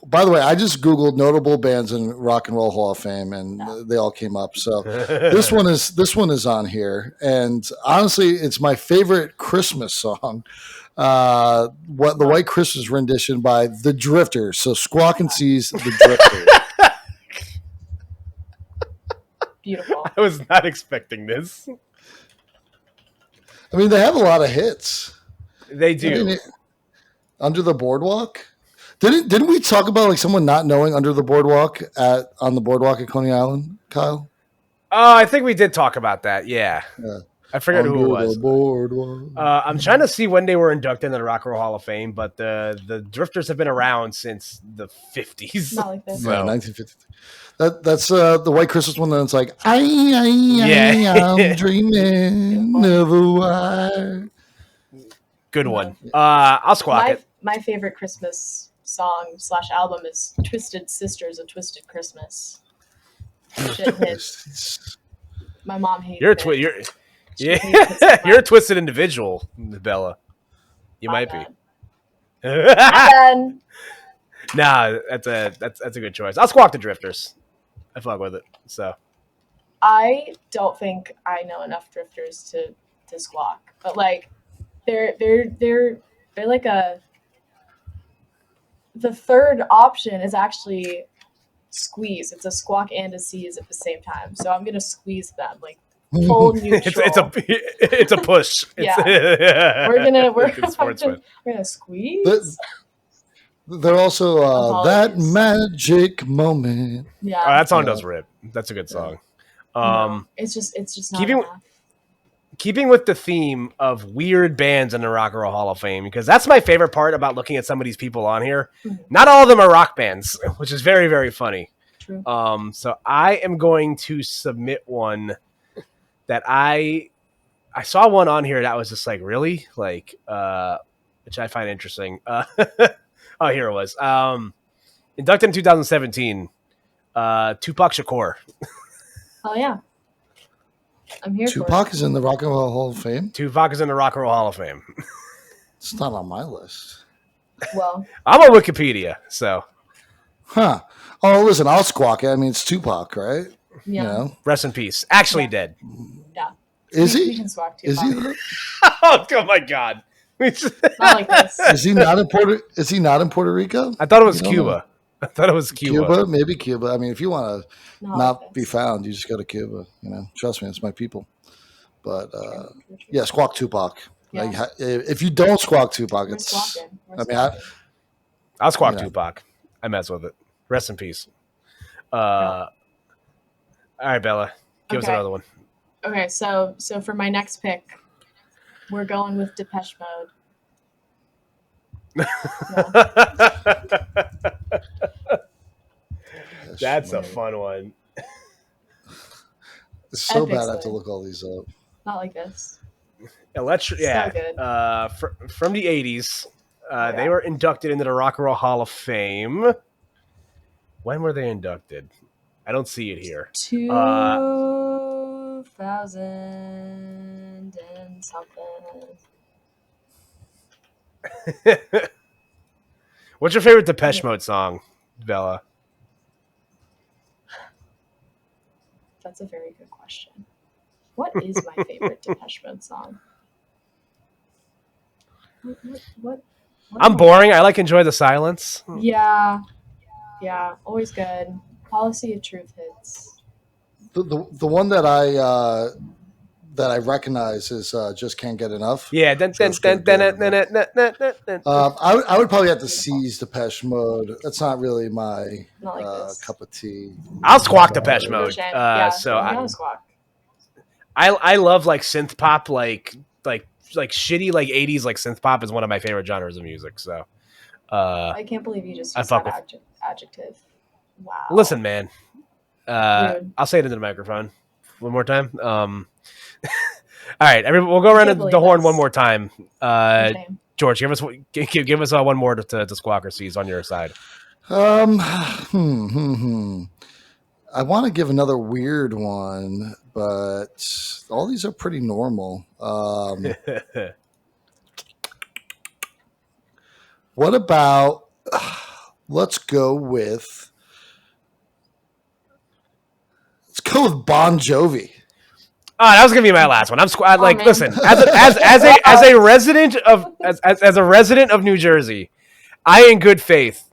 by the way, I just Googled notable bands in Rock and Roll Hall of Fame, and they all came up. So this one is on here, and honestly, it's my favorite Christmas song. The White Christmas rendition by the Drifters. So Squawk Seize, the Drifters. Beautiful. I was not expecting this. I mean, they have a lot of hits. They do. Under the Boardwalk. Didn't we talk about like someone not knowing Under the Boardwalk on the boardwalk at Coney Island, Kyle? Oh, I think we did talk about that. Yeah. I forget who it was. I'm trying to see when they were inducted into the Rock and Roll Hall of Fame, but the Drifters have been around since the 50s. Not like this. Yeah, 1950. That's the White Christmas one. That's like I'm dreaming of a white. Good one. I'll squawk it. My favorite Christmas song / album is Twisted Sisters of Twisted Christmas. Shit hits. My mom hates it. You're a twisted individual, Bella. You might be. Nah, that's a good choice. I'll squawk the Drifters. I fuck with it. So I don't think I know enough Drifters to squawk, but like they're like the third option is actually squeeze. It's a squawk and a seize at the same time. So I'm gonna squeeze them like full neutral. It's a push. Yeah. We're gonna squeeze. They're also that magic moment. Yeah. Oh, that song does rip. That's a good song. It's just not enough. Keeping with the theme of weird bands in the Rock and Roll Hall of Fame, because that's my favorite part about looking at some of these people on here. Not all of them are rock bands, which is very, very funny. True. So I am going to submit one that I saw one on here that was just like, really? Like, which I find interesting. Oh, here it was. Inducted in 2017, Tupac Shakur. Oh, yeah. I'm here Tupac is in the Rock and Roll Hall of Fame? Tupac is in the Rock and Roll Hall of Fame. It's not on my list. Well, I'm on Wikipedia, so. Huh. Oh, listen, I'll squawk it. I mean, it's Tupac, right? Yeah. You know? Rest in peace. Actually dead. Yeah. Is he? We can squawk Tupac. Is he? Oh my God. Not like this. Is he not in Puerto Rico? I thought it was Cuba. I thought it was Cuba. Maybe Cuba. I mean, if you want to not be found, you just go to Cuba. You know, trust me, it's my people. But yeah, squawk Tupac. Yeah. Like, if you don't squawk Tupac, I'll squawk Tupac. I mess with it. Rest in peace. All right, Bella, give us another one. Okay, so for my next pick, we're going with Depeche Mode. That's a fun one. It's so bad I have to look all these up. Not like this. Yeah. From the 80s. They were inducted into the Rock and Roll Hall of Fame. When were they inducted? I don't see it here. 2000 and something. What's your favorite Depeche Mode song, Bella? That's a very good question. What is my favorite Depeche Mode song? What I'm boring. I like Enjoy the Silence. Yeah, always good. Policy of Truth hits. The one that that I recognize is Just Can't Get Enough. Yeah. I would probably have to Seize Depeche Mode. That's not really my cup of tea. I'll Squawk Depeche Mode. Squawk. I love like synth pop, like shitty like 80s like synth pop is one of my favorite genres of music. So I can't believe you just used that adjective. Wow. Listen, man. I'll say it into the microphone one more time. All right, we'll go around the horn one more time. George, give us one more to Squawk or Seize on your side. I want to give another weird one, but all these are pretty normal. What about? Let's go with Bon Jovi. Oh, that was gonna be my last one. Listen, as a resident of New Jersey, I in good faith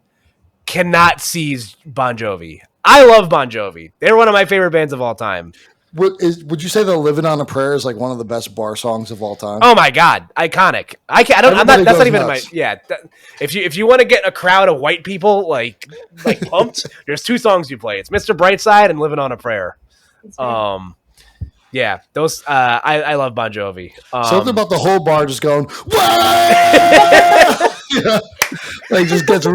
cannot seize Bon Jovi. I love Bon Jovi. They're one of my favorite bands of all time. Would you say that "Living on a Prayer" is like one of the best bar songs of all time? Oh my god, iconic! That's not even nuts. If you want to get a crowd of white people like pumped, there's two songs you play. It's "Mr. Brightside" and "Living on a Prayer." Yeah, those I love Bon Jovi. Something about the whole bar just going, like just gets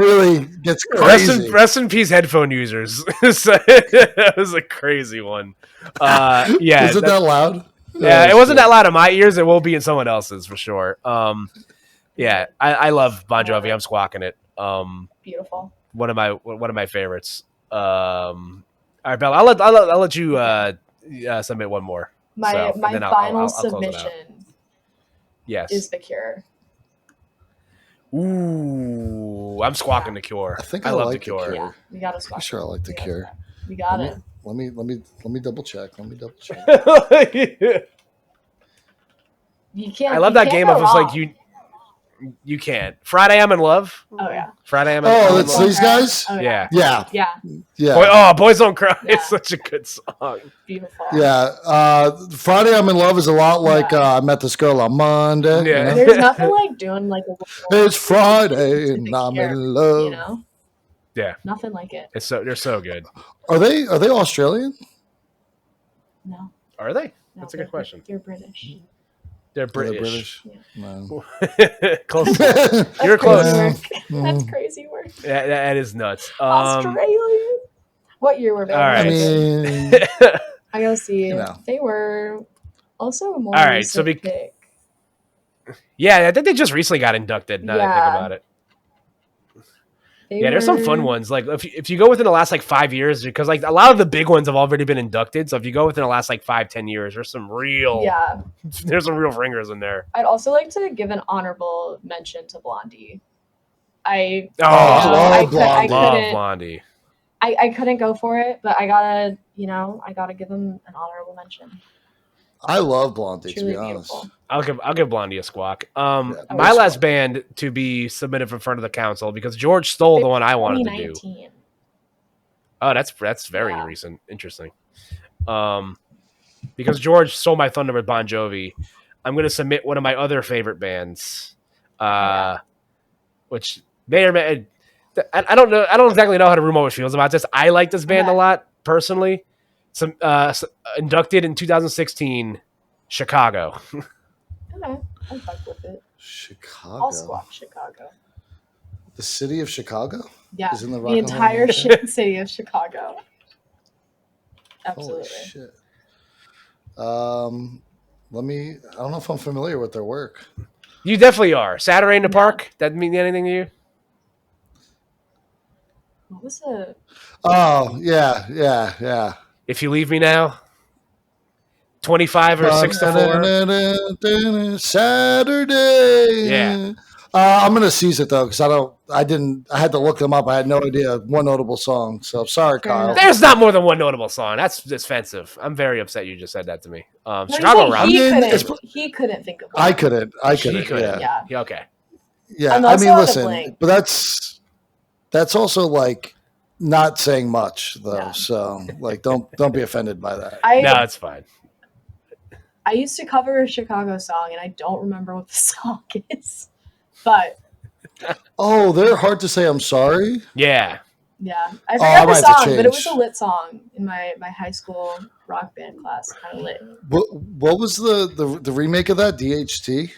crazy. Rest in peace, headphone users. That was a crazy one. Was it that loud? Yeah, it wasn't that loud in my ears. It will be in someone else's for sure. I love Bon Jovi. I'm squawking it. Beautiful. One of my favorites. All right, Bella, I'll let you submit one more. My final submission. Yes. Is The Cure. Ooh, I'm squawking The Cure. I think I love The Cure. Yeah, we gotta squawk. I'm sure I like The Cure. We got it. Let me double check. You can't. I love that game of just like you can't. Friday I'm in Love. Oh yeah. Friday I'm in Love. Oh, it's these guys? Oh, yeah. Boys Don't Cry. Yeah. It's such a good song. Beautiful. Yeah. Friday I'm in Love is a lot like I met this girl on Monday. Yeah. You know? There's nothing like doing like a it's Friday and I'm in love. You know? Yeah. Nothing like it. They're so good. Are they Australian? No. Are they? No, That's a good question. They're British. They're British. Yeah. No. Close. You're close. That's crazy work. Yeah, that is nuts. Australian. What year were they? All right. I gotta see. They were also a more recent pick. Yeah, I think they just recently got inducted. Now that I think about it. There's some fun ones. Like if you go within the last like 5 years, because like a lot of the big ones have already been inducted. So if you go within the last like 5-10 years, there's some real ringers in there. I'd also like to give an honorable mention to Blondie. I love Blondie. I couldn't go for it, but I gotta give them an honorable mention. I love Blondie, Truly to be honest. beautiful. I'll give Blondie a squawk. My last band to be submitted in front of the council because George stole the one I wanted to do. Oh, that's very recent. Interesting. Because George stole my thunder with Bon Jovi, I'm going to submit one of my other favorite bands, which may or may. I don't know. I don't exactly know how to Rumo feels about this. I like this band a lot personally. Some inducted in 2016, Chicago. Okay, I'm fucked with it. Chicago. I'll squawk Chicago. The city of Chicago? Yeah, is in the entire city of Chicago. Absolutely. Holy shit. I don't know if I'm familiar with their work. You definitely are. Saturday in the Park. That mean anything to you? What was it? Oh, yeah. If You Leave Me Now, 25 or 6 to 4. Saturday. Yeah. I'm gonna seize it though because I had to look them up. I had no idea one notable song. So sorry, Kyle. There's not more than one notable song. That's offensive. I'm very upset you just said that to me. Chicago Rock. He couldn't think of one. I couldn't. Yeah. Okay. Yeah. I mean, listen, but that's also like not saying much though. Yeah. So like, don't be offended by that. No, it's fine. I used to cover a Chicago song, and I don't remember what the song is. But oh, they're hard to say. I'm sorry. Yeah. Yeah, I forgot the might have to song, but it was a change. lit song in my high school rock band class. Kind of lit. What was the remake of that? DHT.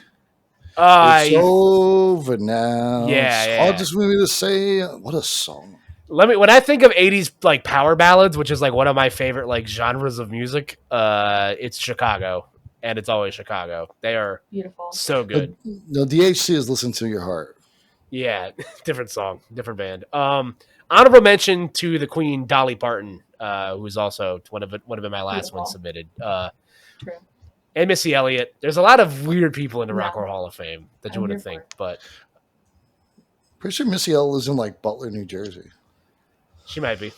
It's over now. Yeah, It's hard for me to say. What a song. When I think of 80s like power ballads, which is like one of my favorite like genres of music, it's Chicago, and it's always Chicago. They are beautiful, so good. No, DHC is Listen to Your Heart. Yeah, different song, different band. Honorable mention to the Queen Dolly Parton, who's also one of my last ones submitted. True. And Missy Elliott. There's a lot of weird people in the Rock and Roll Hall of Fame that you wouldn't think, but pretty sure Missy Elliott lives in like Butler, New Jersey. She might be.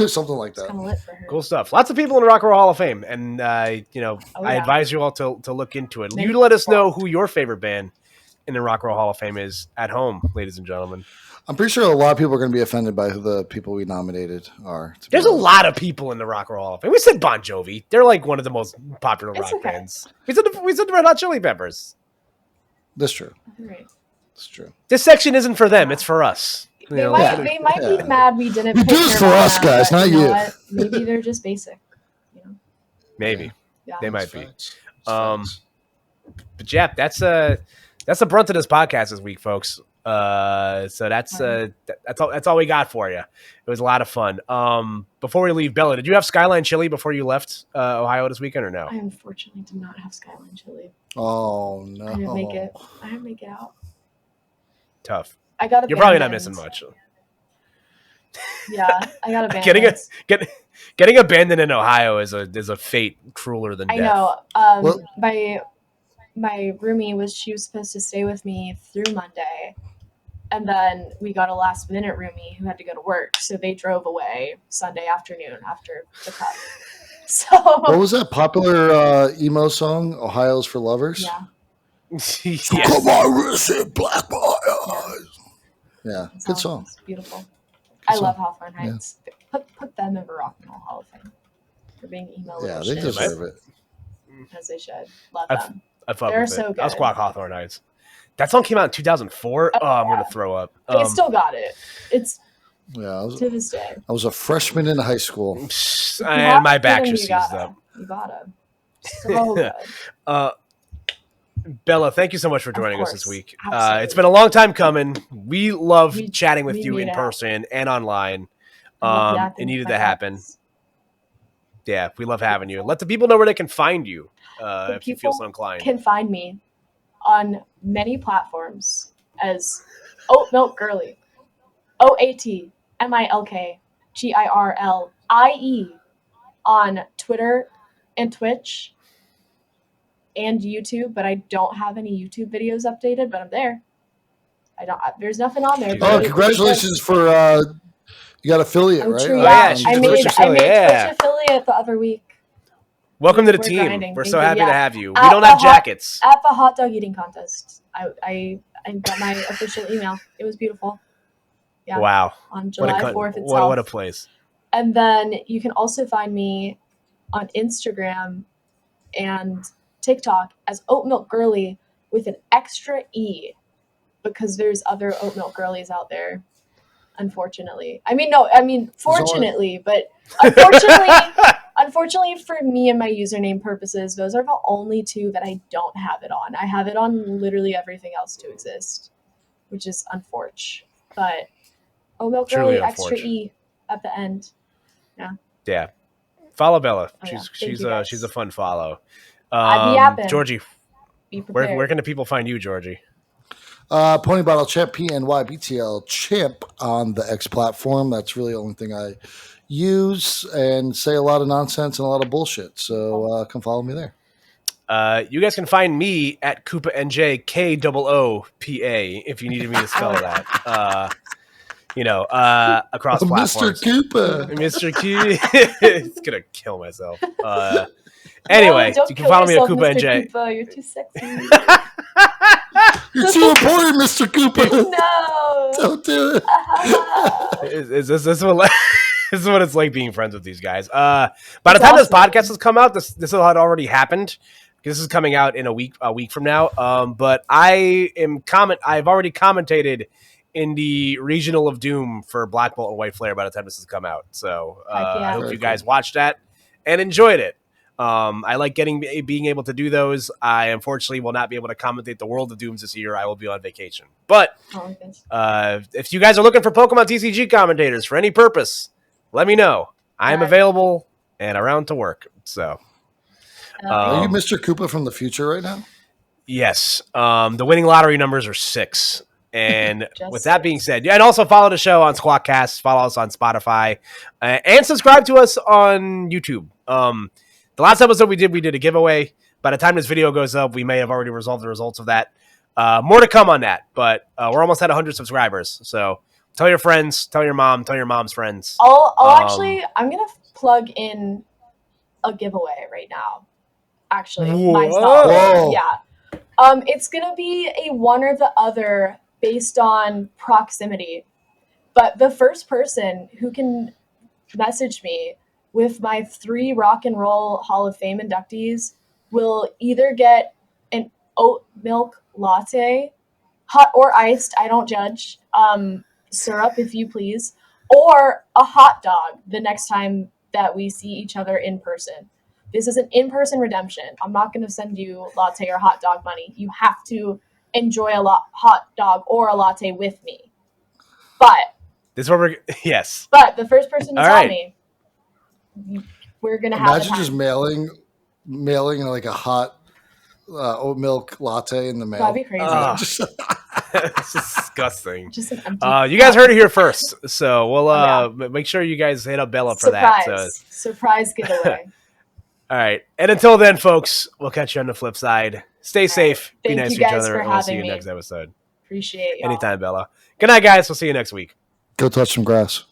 Something like that. Kind of lit for her. Cool stuff. Lots of people in the Rock and Roll Hall of Fame, and I advise you all to look into it. You let us know who your favorite band in the Rock and Roll Hall of Fame is at home, ladies and gentlemen. I'm pretty sure a lot of people are going to be offended by who the people we nominated are. There's a lot of people in the Rock and Roll Hall of Fame. We said Bon Jovi. They're like one of the most popular rock bands. We said the Red Hot Chili Peppers. That's true. Right. That's true. This section isn't for them. It's for us. They might be mad we didn't. We do this for us, guys, not you. Maybe they're just basic. You know? Maybe. Yeah. They might be. But Jeff, that's the brunt of this podcast this week, folks. So that's all we got for you. It was a lot of fun. Before we leave, Bella, did you have Skyline Chili before you left Ohio this weekend or no? I unfortunately did not have Skyline Chili. Oh no! I didn't make it. I didn't make it out. Tough. I got. You're probably not missing much. Yeah, I got abandoned. Getting abandoned in Ohio is a fate crueler than death. I know. My roomie she was supposed to stay with me through Monday, and then we got a last minute roomie who had to go to work, so they drove away Sunday afternoon after the cut. So what was that popular emo song? Ohio's for Lovers. Yeah. Yes. Come on, wrist and black my eyes. Yeah, good song. Beautiful. Good I song. love Hawthorne Heights. Yeah. Put them in the Rock and Roll Hall of Fame for being emo. Yeah, they deserve it. As they should. Love them. They're so good. I'll squawk Hawthorne Heights. That song came out in 2004. Oh, I'm gonna throw up. They still got it. It's to this day. I was a freshman in high school, and my back just seized up. You got him. So good. Bella, thank you so much for joining us this week. It's been a long time coming. We love chatting with you in person and online. It needed to happen. Yeah, we love having you. Let the people know where they can find you if you feel so inclined. Can find me on many platforms as oatmilkgirlie. oatmilkgirlie on Twitter and Twitch and YouTube, but I don't have any YouTube videos updated, but I'm there. There's nothing on there. Oh, congratulations for you got affiliate, right? True, yeah. I made Twitch affiliate the other week. Welcome to the team. Grinding. We're so happy to have you. We don't have jackets. At the hot dog eating contest. I got my official email. It was beautiful. Yeah. Wow. On July 4th itself. What a place. And then you can also find me on Instagram and TikTok as oatmilkgirlie with an extra E, because there's other oatmilk girlies out there. Unfortunately, fortunately, but unfortunately for me and my username purposes, those are the only two that I don't have it on. I have it on literally everything else to exist, which is unfortunate. But oatmilk girlie, extra E at the end. Yeah. Follow Bella. She's a fun follow. Georgie, where can the people find you, Georgie? Pony Bottle Champ, PNYBTL Champ on the X platform. That's really the only thing I use, and say a lot of nonsense and a lot of bullshit. So come follow me there. You guys can find me at Koopa NJ KOOPA if you needed me to spell that. Across platforms. Mr. Koopa. Mr. Q. It's gonna kill myself. Anyway, you can follow me at Koopa NJ. Koopa, you're too sexy. You're too important, Mr. Koopa. No. Don't do it. Is this what it's like being friends with these guys? By the time this podcast has come out, this had already happened. This is coming out in a week from now. But I've already commentated in the Regional of Doom for Black Bolt and White Flare by the time this has come out. So I hope you guys watched that and enjoyed it. I like being able to do those. I unfortunately will not be able to commentate the World of Dooms this year. I will be on vacation. But if you guys are looking for Pokemon TCG commentators for any purpose, let me know. I am available and around to work. So, are you Mr. Koopa from the future right now? Yes. The winning lottery numbers are 6. And with that being said, and also follow the show on Squawk Cast, follow us on Spotify, and subscribe to us on YouTube. The last episode we did a giveaway. By the time this video goes up, we may have already resolved the results of that. More to come on that, but we're almost at 100 subscribers. So tell your friends, tell your mom, tell your mom's friends. I'm going to plug in a giveaway right now. Actually, myself. Whoa. Yeah. It's going to be a one or the other based on proximity. But the first person who can message me with my 3 Rock and Roll Hall of Fame inductees will either get an oat milk latte, hot or iced, I don't judge, syrup if you please, or a hot dog the next time that we see each other in person. This is an in-person redemption. I'm not going to send you latte or hot dog money. You have to enjoy a hot dog or a latte with me. But this is what we're yes. But the first person to tell me, we're gonna have. Imagine just mailing like a hot oat milk latte in the mail. That'd be crazy. It's disgusting. Just an empty you guys heard it here first, so we'll make sure you guys hit up Bella for that. So. Surprise giveaway. All right, and until then, folks, we'll catch you on the flip side. Stay safe, be nice to each other, and we'll see you next episode. Appreciate you. Anytime, Bella. Good night, guys. We'll see you next week. Go touch some grass.